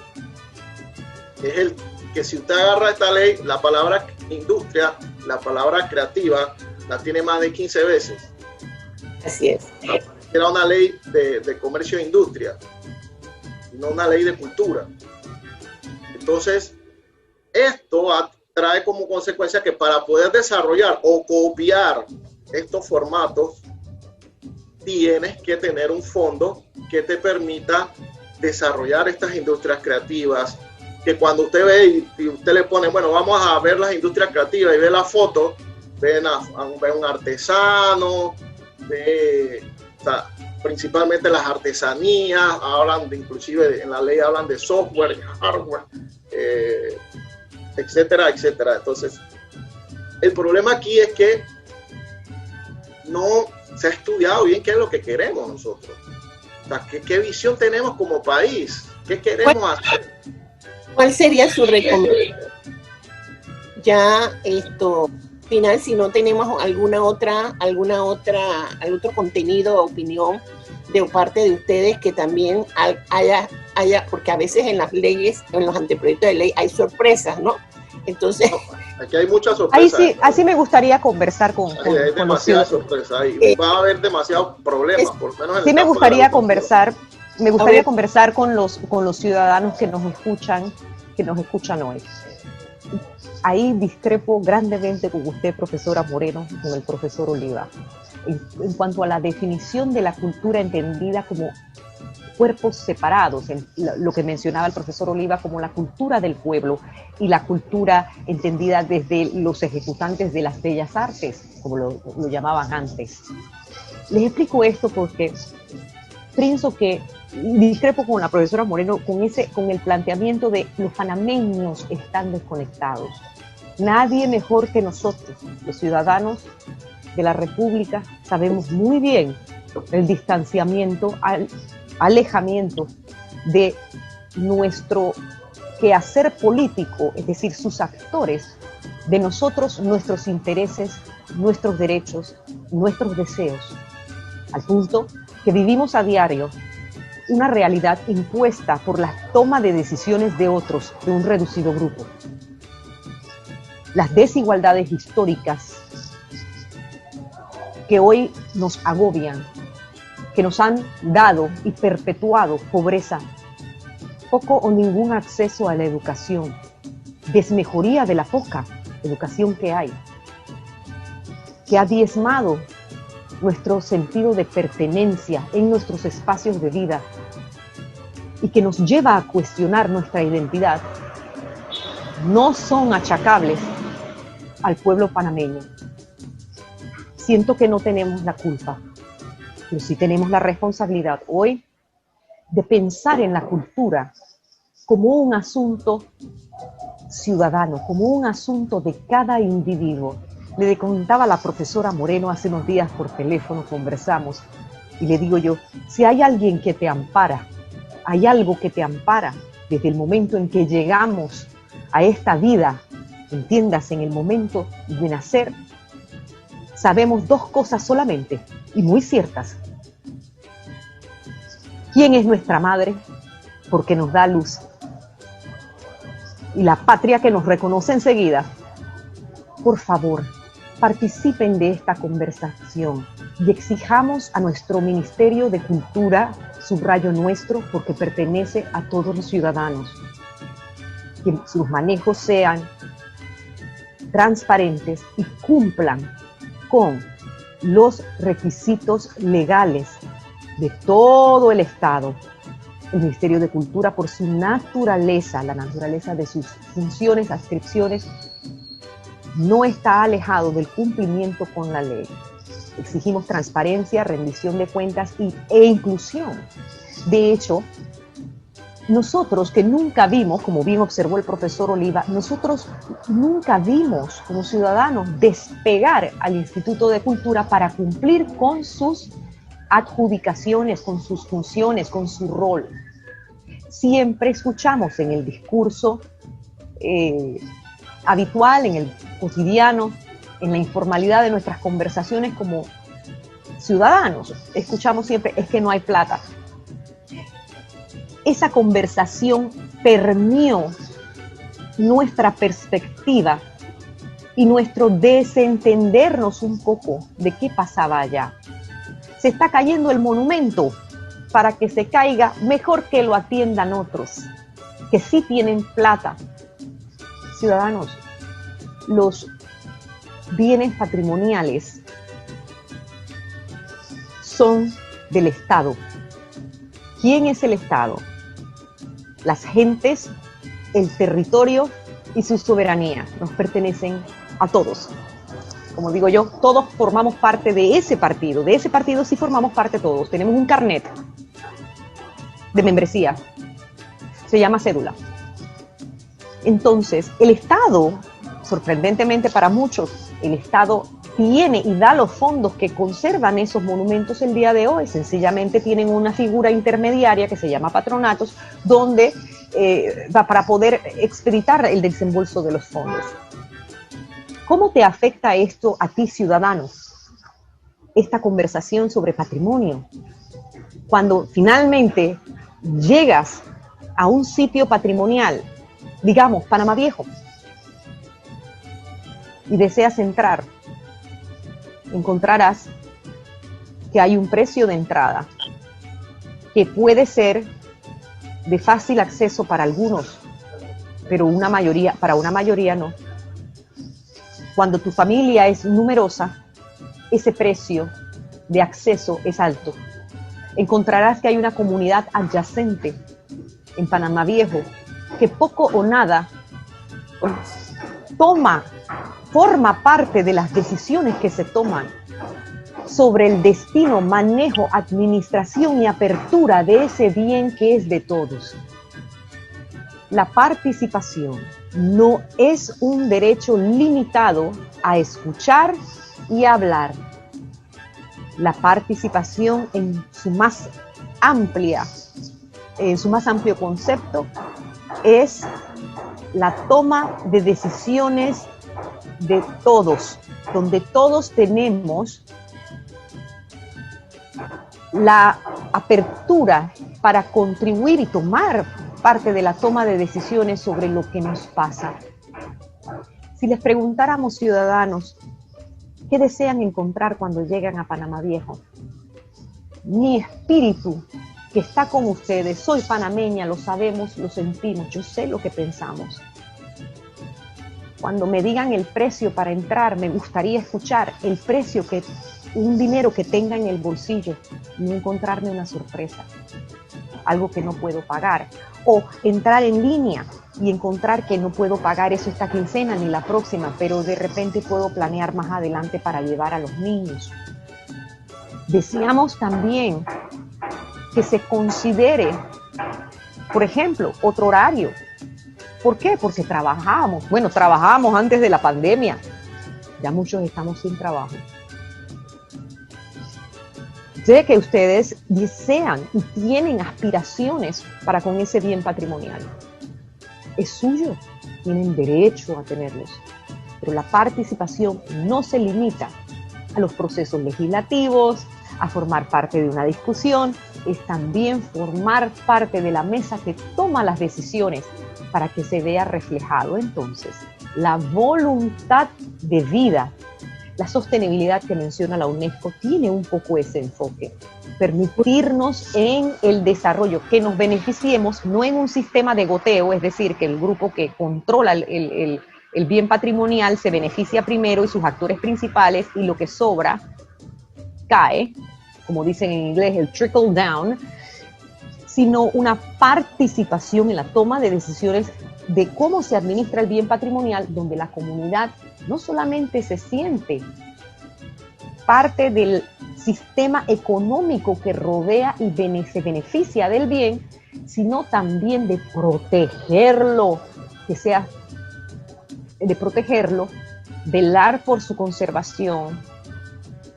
Es el que si usted agarra esta ley, la palabra industria, la palabra creativa, la tiene más de 15 veces. Así es. Era una ley de comercio e industria, no una ley de cultura. Entonces, esto trae como consecuencia que para poder desarrollar o copiar estos formatos, tienes que tener un fondo que te permita desarrollar estas industrias creativas, que cuando usted ve y usted le pone, bueno, vamos a ver las industrias creativas y ve la foto, ve un artesano, ve, o sea, principalmente las artesanías, inclusive en la ley hablan de software, hardware, etcétera, etcétera. Entonces, el problema aquí es que no se ha estudiado bien qué es lo que queremos nosotros. O sea, ¿qué visión tenemos como país? ¿Qué queremos hacer? ¿Cuál sería su recomendación? Ya final, si no tenemos algún otro contenido o opinión de parte de ustedes que también haya, porque a veces en las leyes, en los anteproyectos de ley hay sorpresas, ¿no? Entonces, aquí hay muchas sorpresas. Ahí sí, así me gustaría conversar con hay demasiadas sorpresas ahí. Va a haber demasiados problemas, por lo menos en el sí me campo gustaría de la educación. conversar con los ciudadanos que nos escuchan hoy. Ahí discrepo grandemente con usted, profesora Moreno, con el profesor Oliva, en cuanto a la definición de la cultura entendida como cuerpos separados, lo que mencionaba el profesor Oliva como la cultura del pueblo y la cultura entendida desde los ejecutantes de las bellas artes, como lo llamaban antes. Les explico esto porque pienso que discrepo con la profesora Moreno con el planteamiento de los panameños están desconectados. Nadie mejor que nosotros, los ciudadanos de la República, sabemos muy bien el distanciamiento, alejamiento de nuestro quehacer político, es decir, sus actores, de nosotros, nuestros intereses, nuestros derechos, nuestros deseos, al punto que vivimos a diario una realidad impuesta por la toma de decisiones de otros, de un reducido grupo. Las desigualdades históricas que hoy nos agobian, que nos han dado y perpetuado pobreza, poco o ningún acceso a la educación, desmejoría de la poca educación que hay, que ha diezmado nuestro sentido de pertenencia en nuestros espacios de vida y que nos lleva a cuestionar nuestra identidad, no son achacables al pueblo panameño. Siento que no tenemos la culpa, pero sí tenemos la responsabilidad hoy de pensar en la cultura como un asunto ciudadano, como un asunto de cada individuo. Le contaba a la profesora Moreno hace unos días por teléfono, conversamos, y le digo yo, si hay alguien que te ampara, hay algo que te ampara desde el momento en que llegamos a esta vida, entiendas, en el momento de nacer, sabemos dos cosas solamente, y muy ciertas. ¿Quién es nuestra madre? Porque nos da luz. Y la patria que nos reconoce enseguida. Por favor, participen de esta conversación y exijamos a nuestro Ministerio de Cultura, subrayo nuestro, porque pertenece a todos los ciudadanos, que sus manejos sean transparentes y cumplan con los requisitos legales de todo el Estado. El Ministerio de Cultura, por su naturaleza, la naturaleza de sus funciones, adscripciones, no está alejado del cumplimiento con la ley. Exigimos transparencia, rendición de cuentas e inclusión. De hecho, nosotros que nunca vimos, como bien observó el profesor Oliva, nosotros nunca vimos como ciudadanos despegar al Instituto de Cultura para cumplir con sus adjudicaciones, con sus funciones, con su rol. Siempre escuchamos en el discurso habitual, en el cotidiano, en la informalidad de nuestras conversaciones como ciudadanos, escuchamos siempre, es que no hay plata. Esa conversación permeó nuestra perspectiva y nuestro desentendernos un poco de qué pasaba allá. Se está cayendo el monumento. Para que se caiga, mejor que lo atiendan otros, que sí tienen plata. Ciudadanos, los bienes patrimoniales son del Estado. ¿Quién es el Estado? Las gentes, el territorio y su soberanía nos pertenecen a todos. como digo yo, todos formamos parte de ese partido sí formamos parte todos, tenemos un carnet de membresía, se llama cédula. Entonces, el Estado, sorprendentemente para muchos, el Estado tiene y da los fondos que conservan esos monumentos el día de hoy. Sencillamente tienen una figura intermediaria que se llama patronatos, donde va para poder expeditar el desembolso de los fondos. ¿Cómo te afecta esto a ti, ciudadano? Esta conversación sobre patrimonio. Cuando finalmente llegas a un sitio patrimonial, digamos, Panamá Viejo, y deseas entrar, encontrarás que hay un precio de entrada que puede ser de fácil acceso para algunos, pero para una mayoría no. Cuando tu familia es numerosa, ese precio de acceso es alto. Encontrarás que hay una comunidad adyacente en Panamá Viejo que poco o nada forma parte de las decisiones que se toman sobre el destino, manejo, administración y apertura de ese bien que es de todos. La participación no es un derecho limitado a escuchar y a hablar. La participación en su más amplio concepto es la toma de decisiones de todos, donde todos tenemos la apertura para contribuir y tomar parte de la toma de decisiones sobre lo que nos pasa. Si les preguntáramos, ciudadanos, ¿qué desean encontrar cuando llegan a Panamá Viejo? Mi espíritu que está con ustedes, soy panameña, lo sabemos, lo sentimos, yo sé lo que pensamos. Cuando me digan el precio para entrar, me gustaría escuchar el precio un dinero que tenga en el bolsillo, no encontrarme una sorpresa, algo que no puedo pagar, o entrar en línea y encontrar que no puedo pagar eso esta quincena ni la próxima, pero de repente puedo planear más adelante para llevar a los niños. Deseamos también que se considere, por ejemplo, otro horario. ¿Por qué? Porque trabajábamos antes de la pandemia, ya muchos estamos sin trabajo. Sé que ustedes desean y tienen aspiraciones para con ese bien patrimonial. Es suyo, tienen derecho a tenerlos. Pero la participación no se limita a los procesos legislativos, a formar parte de una discusión, es también formar parte de la mesa que toma las decisiones para que se vea reflejado entonces la voluntad de vida. La sostenibilidad que menciona la UNESCO tiene un poco ese enfoque, permitirnos en el desarrollo, que nos beneficiemos no en un sistema de goteo, es decir, que el grupo que controla el bien patrimonial se beneficia primero y sus actores principales, y lo que sobra cae, como dicen en inglés, el trickle down, sino una participación en la toma de decisiones de cómo se administra el bien patrimonial, donde la comunidad no solamente se siente parte del sistema económico que rodea y se beneficia del bien, sino también de protegerlo, velar por su conservación,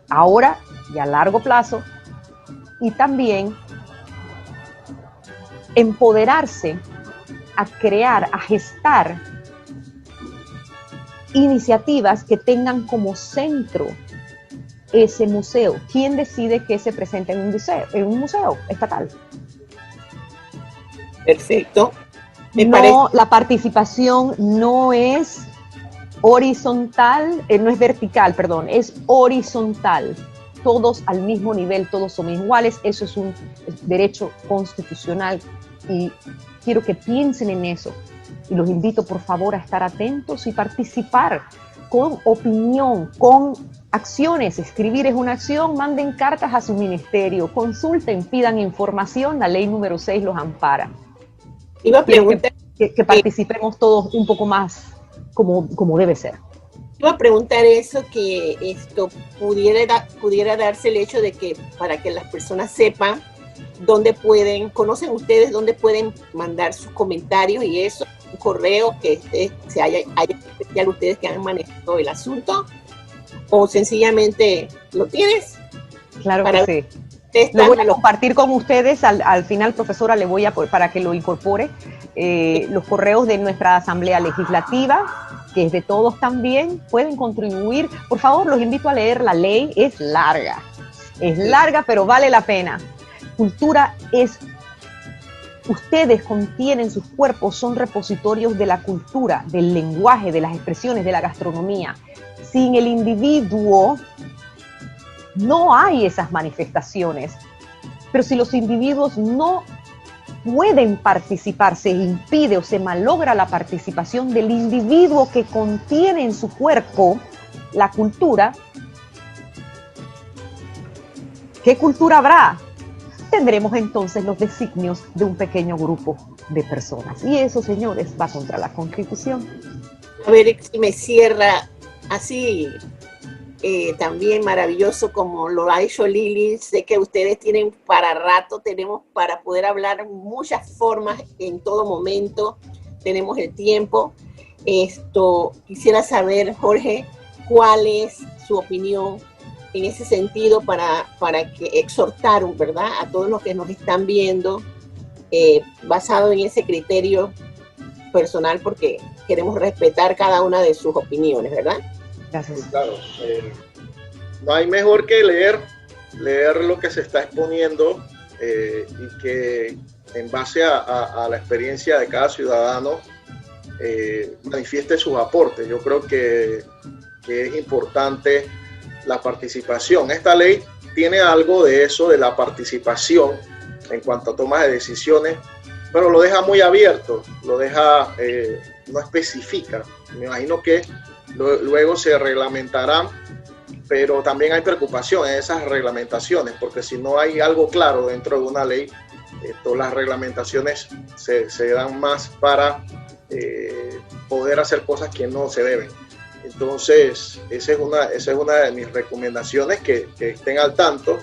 ahora y a largo plazo, y también empoderarse a crear, a gestar iniciativas que tengan como centro ese museo. ¿Quién decide que se presenta en un museo estatal? Perfecto. La participación no es horizontal, no es vertical, perdón, es horizontal. Todos al mismo nivel, todos somos iguales. Eso es un derecho constitucional y quiero que piensen en eso. Y los invito, por favor, a estar atentos y participar con opinión, con acciones. Escribir es una acción, manden cartas a su ministerio, consulten, pidan información, la ley número 6 los ampara. Iba a preguntar que participemos todos un poco más como debe ser. Iba a preguntar eso, que esto pudiera darse el hecho de que para que las personas sepan dónde pueden, conocen ustedes dónde pueden mandar sus comentarios y eso, un correo que se haya especial ustedes que han manejado el asunto, o sencillamente lo tienes. Claro que sí. Lo voy a compartir con ustedes. Al final, profesora, le voy a, para que lo incorpore, los correos de nuestra Asamblea Legislativa, que es de todos también. Pueden contribuir. Por favor, los invito a leer la ley. Es larga, pero vale la pena. Cultura es... Ustedes contienen sus cuerpos, son repositorios de la cultura, del lenguaje, de las expresiones, de la gastronomía. Sin el individuo no hay esas manifestaciones, pero si los individuos no pueden participar, se impide o se malogra la participación del individuo que contiene en su cuerpo la cultura, ¿qué cultura habrá? Tendremos entonces los designios de un pequeño grupo de personas. Y eso, señores, va contra la Constitución. A ver si me cierra así, también maravilloso como lo ha hecho Lili. Sé que ustedes tienen para rato, tenemos para poder hablar muchas formas en todo momento, tenemos el tiempo. Quisiera saber, Jorge, cuál es su opinión en ese sentido para que exhortar, ¿verdad?, a todos los que nos están viendo, basado en ese criterio personal, porque queremos respetar cada una de sus opiniones, ¿verdad? Gracias. Claro, no hay mejor que leer lo que se está exponiendo y que en base a la experiencia de cada ciudadano manifieste sus aportes. Yo creo que es importante la participación. Esta ley tiene algo de eso, de la participación en cuanto a toma de decisiones, pero lo deja muy abierto, lo deja, no especifica. Me imagino que luego se reglamentarán, pero también hay preocupación en esas reglamentaciones, porque si no hay algo claro dentro de una ley, las reglamentaciones se dan más para poder hacer cosas que no se deben. Entonces, esa es una de mis recomendaciones, que estén al tanto.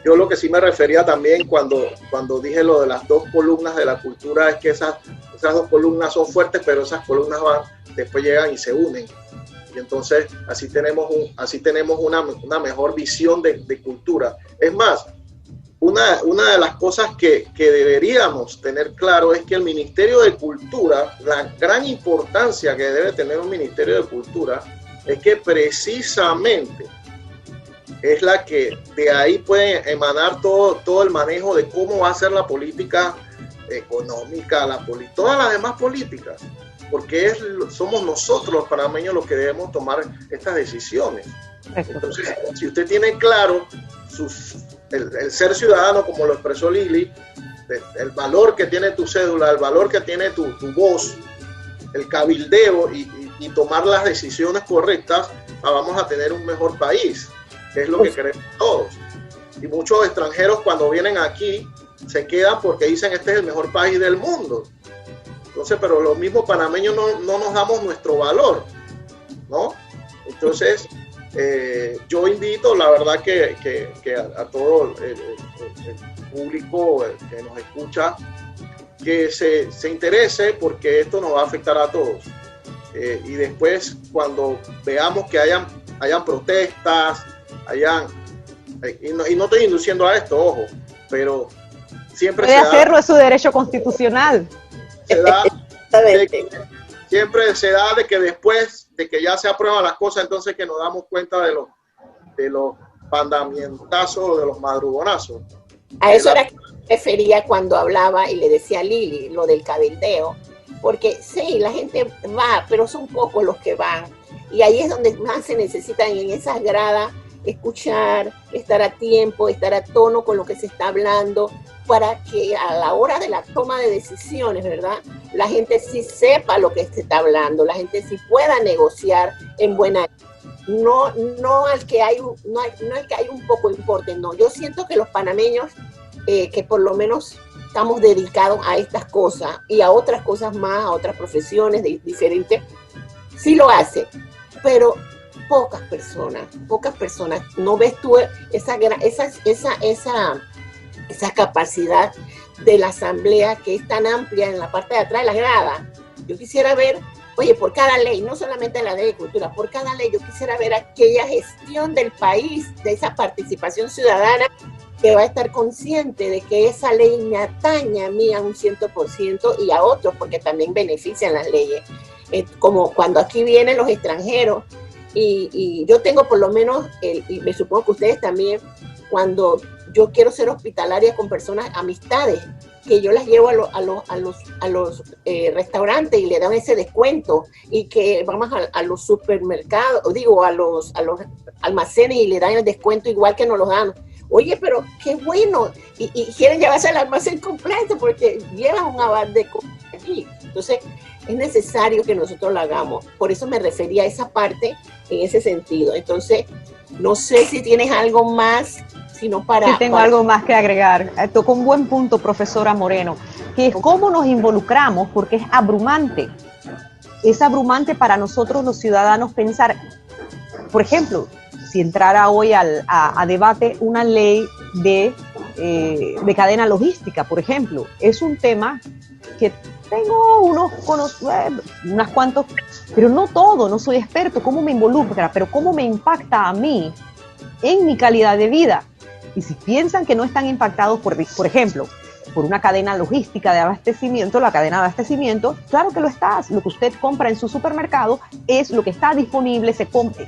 Yo lo que sí me refería también cuando dije lo de las dos columnas de la cultura, es que esas dos columnas son fuertes, pero esas columnas después llegan y se unen. Y entonces así tenemos una mejor visión de cultura. Es más, una de las cosas que deberíamos tener claro es que el Ministerio de Cultura, la gran importancia que debe tener un Ministerio de Cultura, es que precisamente es la que de ahí puede emanar todo el manejo de cómo va a ser la política económica, todas las demás políticas, porque somos nosotros los panameños los que debemos tomar estas decisiones. Entonces, si usted tiene claro el ser ciudadano, como lo expresó Lili, el valor que tiene tu cédula, el valor que tiene tu voz, el cabildeo y tomar las decisiones correctas, vamos a tener un mejor país, que es lo que queremos todos. Y muchos extranjeros, cuando vienen aquí, se quedan porque dicen este es el mejor país del mundo. Entonces, pero los mismos panameños no nos damos nuestro valor, ¿no? Entonces, yo invito, la verdad, que a todo el público que nos escucha, que se interese, porque esto nos va a afectar a todos. Y después, cuando veamos que hayan protestas, y no estoy induciendo a esto, ojo, pero siempre puede hacerlo, es su derecho constitucional. Siempre se da de que después de que ya se aprueban las cosas, entonces que nos damos cuenta de los pandamientazos, de los madrugonazos. A eso era que me refería cuando hablaba y le decía a Lili lo del cabildeo, porque sí, la gente va, pero son pocos los que van, y ahí es donde más se necesitan, en esas gradas, escuchar, estar a tiempo, estar a tono con lo que se está hablando, para que a la hora de la toma de decisiones, ¿verdad?, la gente sí sepa lo que se está hablando, la gente sí pueda negociar en buena. No al que hay un poco importe, no. Yo siento que los panameños, que por lo menos estamos dedicados a estas cosas y a otras cosas más, a otras profesiones diferentes, sí lo hacen, pero pocas personas. ¿No ves tú esa capacidad de la asamblea que es tan amplia en la parte de atrás de las gradas? Yo quisiera ver, oye, por cada ley, no solamente la ley de cultura, por cada ley yo quisiera ver aquella gestión del país, de esa participación ciudadana que va a estar consciente de que esa ley me atañe a mí a un 100% y a otros, porque también benefician las leyes. Como cuando aquí vienen los extranjeros, y yo tengo por lo menos, y me supongo que ustedes también, cuando yo quiero ser hospitalaria con personas, amistades, que yo las llevo a los restaurantes y le dan ese descuento, y que vamos a los supermercados, digo, a los almacenes y le dan el descuento igual que nos lo dan. Oye, pero qué bueno, y quieren llevarse el almacén completo porque llevan un aval de cosas aquí. Entonces, es necesario que nosotros lo hagamos. Por eso me refería a esa parte en ese sentido. Entonces, no sé si tienes algo más, sino para... Sí, tengo algo más que agregar. Tocó un buen punto, profesora Moreno, que es cómo nos involucramos, porque es abrumante. Es abrumante para nosotros los ciudadanos pensar, por ejemplo, si entrara hoy a debate una ley de cadena logística, por ejemplo, es un tema que tengo unas cuantos, pero no todo, no soy experto, cómo me involucra, pero cómo me impacta a mí en mi calidad de vida. Y si piensan que no están impactados, por ejemplo, por una cadena logística de abastecimiento, la cadena de abastecimiento, claro que lo estás. Lo que usted compra en su supermercado es lo que está disponible,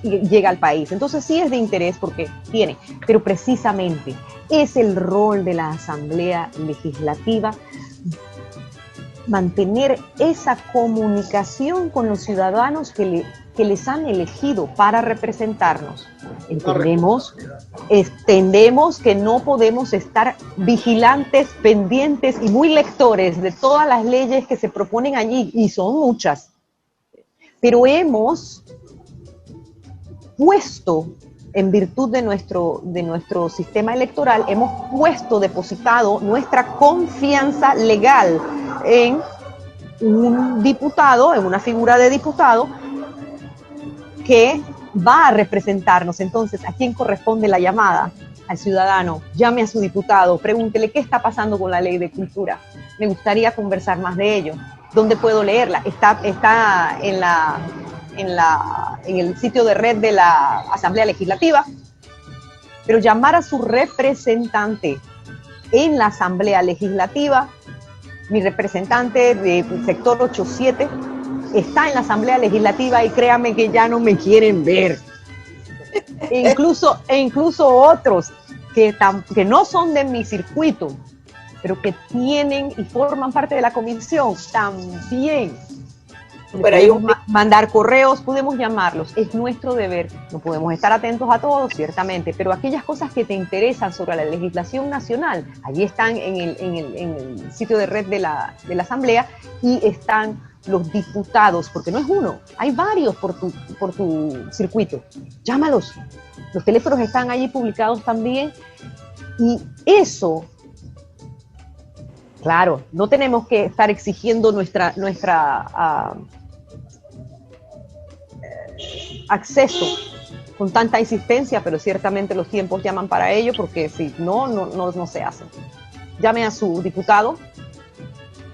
y llega al país. Entonces sí es de interés porque tiene, pero precisamente es el rol de la Asamblea Legislativa mantener esa comunicación con los ciudadanos que les han elegido para representarnos. Entendemos que no podemos estar vigilantes, pendientes y muy lectores de todas las leyes que se proponen allí, y son muchas, pero hemos puesto, en virtud de nuestro sistema electoral, depositado nuestra confianza legal en un diputado, en una figura de diputado que va a representarnos. Entonces, ¿a quién corresponde la llamada? Al ciudadano. Llame a su diputado, pregúntele qué está pasando con la ley de cultura. Me gustaría conversar más de ello. ¿Dónde puedo leerla? Está en el sitio de red de la Asamblea Legislativa, pero llamar a su representante en la Asamblea Legislativa. Mi representante del sector 87 está en la Asamblea Legislativa y créanme que ya no me quieren ver. E incluso otros que no son de mi circuito, pero que tienen y forman parte de la comisión también. Podemos mandar correos, podemos llamarlos, es nuestro deber. No podemos estar atentos a todos, ciertamente, pero aquellas cosas que te interesan sobre la legislación nacional, allí están en el sitio de red de la Asamblea, y están los diputados, porque no es uno, hay varios por tu circuito. Llámalos, los teléfonos están allí publicados también, y eso, claro, no tenemos que estar exigiendo nuestra acceso con tanta insistencia, pero ciertamente los tiempos llaman para ello, porque si no se hace. Llame a su diputado,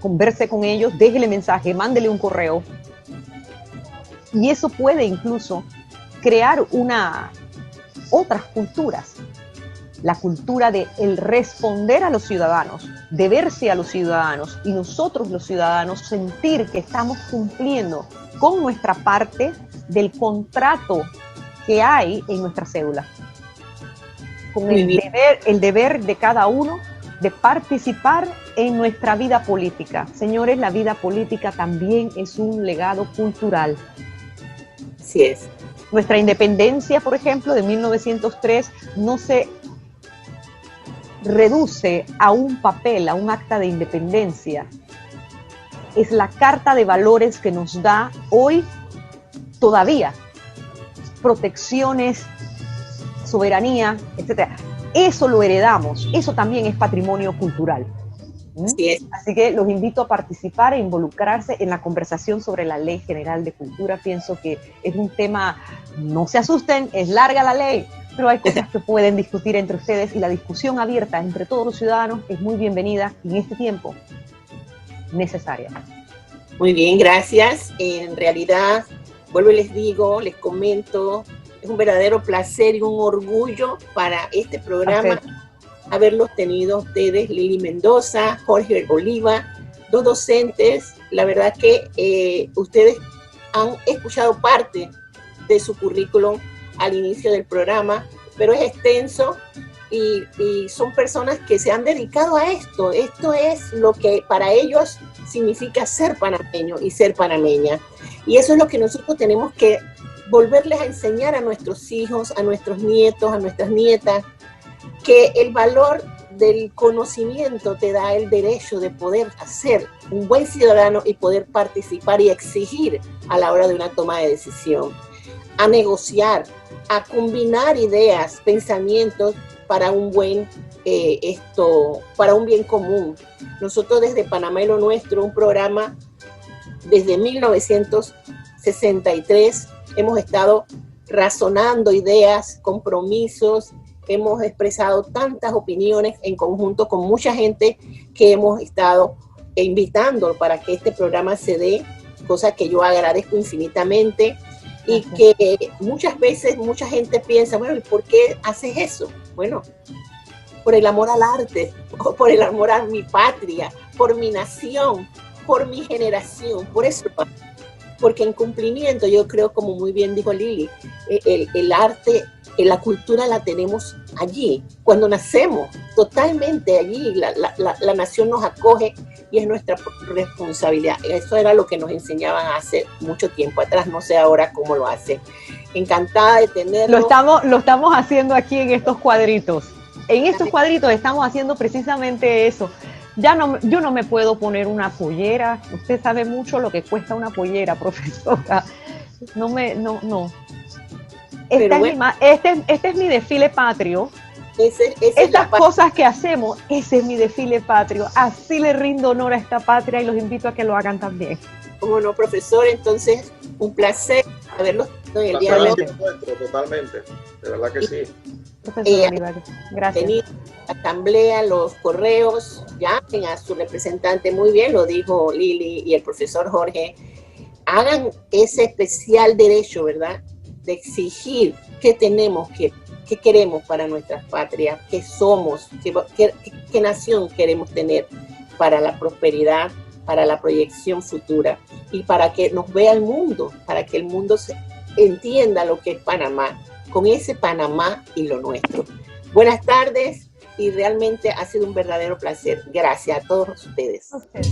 converse con ellos, déjele mensaje, mándele un correo, y eso puede incluso crear otras culturas. La cultura de el responder a los ciudadanos, deberse a los ciudadanos, y nosotros los ciudadanos sentir que estamos cumpliendo con nuestra parte del contrato que hay en nuestra cédula, con el deber de cada uno de participar en nuestra vida política. Señores, la vida política también es un legado cultural. Así es. Nuestra independencia, por ejemplo, de 1903, no se reduce a un papel, a un acta de independencia. Es la carta de valores que nos da hoy todavía protecciones, soberanía, etcétera. Eso lo heredamos, eso también es patrimonio cultural. Así es. Así que los invito a participar e involucrarse en la conversación sobre la Ley General de Cultura. Pienso que es un tema, no se asusten, es larga la ley, pero hay cosas que pueden discutir entre ustedes y la discusión abierta entre todos los ciudadanos es muy bienvenida y en este tiempo necesaria. Muy bien, gracias. En realidad, vuelvo y les digo, les comento, es un verdadero placer y un orgullo para este programa haberlos tenido ustedes, Lili Mendoza, Jorge Oliva, dos docentes. La verdad que ustedes han escuchado parte de su currículum al inicio del programa, pero es extenso y son personas que se han dedicado a esto. Esto es lo que para ellos significa ser panameño y ser panameña. Y eso es lo que nosotros tenemos que volverles a enseñar a nuestros hijos, a nuestros nietos, a nuestras nietas, que el valor del conocimiento te da el derecho de poder ser un buen ciudadano y poder participar y exigir a la hora de una toma de decisión, a negociar, a combinar ideas, pensamientos para un buen para un bien común. Nosotros desde Panamá y lo Nuestro, un programa desde 1963, hemos estado razonando ideas, compromisos, hemos expresado tantas opiniones en conjunto con mucha gente que hemos estado invitando para que este programa se dé, cosa que yo agradezco infinitamente y que muchas veces mucha gente piensa, bueno, ¿y por qué haces eso? Bueno, por el amor al arte, por el amor a mi patria, por mi nación, por mi generación, por eso. Porque en cumplimiento, yo creo, como muy bien dijo Lili, el arte, la cultura la tenemos allí, cuando nacemos, totalmente allí, la nación nos acoge y es nuestra responsabilidad. Eso era lo que nos enseñaban hace mucho tiempo atrás, no sé ahora cómo lo hacen. Encantada de tenerlo. Lo estamos haciendo aquí en estos cuadritos. En estos cuadritos estamos haciendo precisamente eso. Yo no me puedo poner una pollera. Usted sabe mucho lo que cuesta una pollera, profesora. No. Este es mi desfile patrio. Estas cosas que hacemos, ese es mi desfile patrio. Así le rindo honor a esta patria y los invito a que lo hagan también. Como no, profesor, entonces un placer haberlos en el día de hoy. Totalmente, de verdad que sí. Profesor Olivares, gracias. La asamblea, los correos, llamen a su representante, muy bien lo dijo Lili y el profesor Jorge, hagan ese especial derecho, ¿verdad?, de exigir qué tenemos, qué queremos para nuestra patria, qué somos, qué nación queremos tener para la prosperidad, para la proyección futura y para que nos vea el mundo, para que el mundo entienda lo que es Panamá, con ese Panamá y lo nuestro. Buenas tardes y realmente ha sido un verdadero placer. Gracias a todos ustedes. Okay.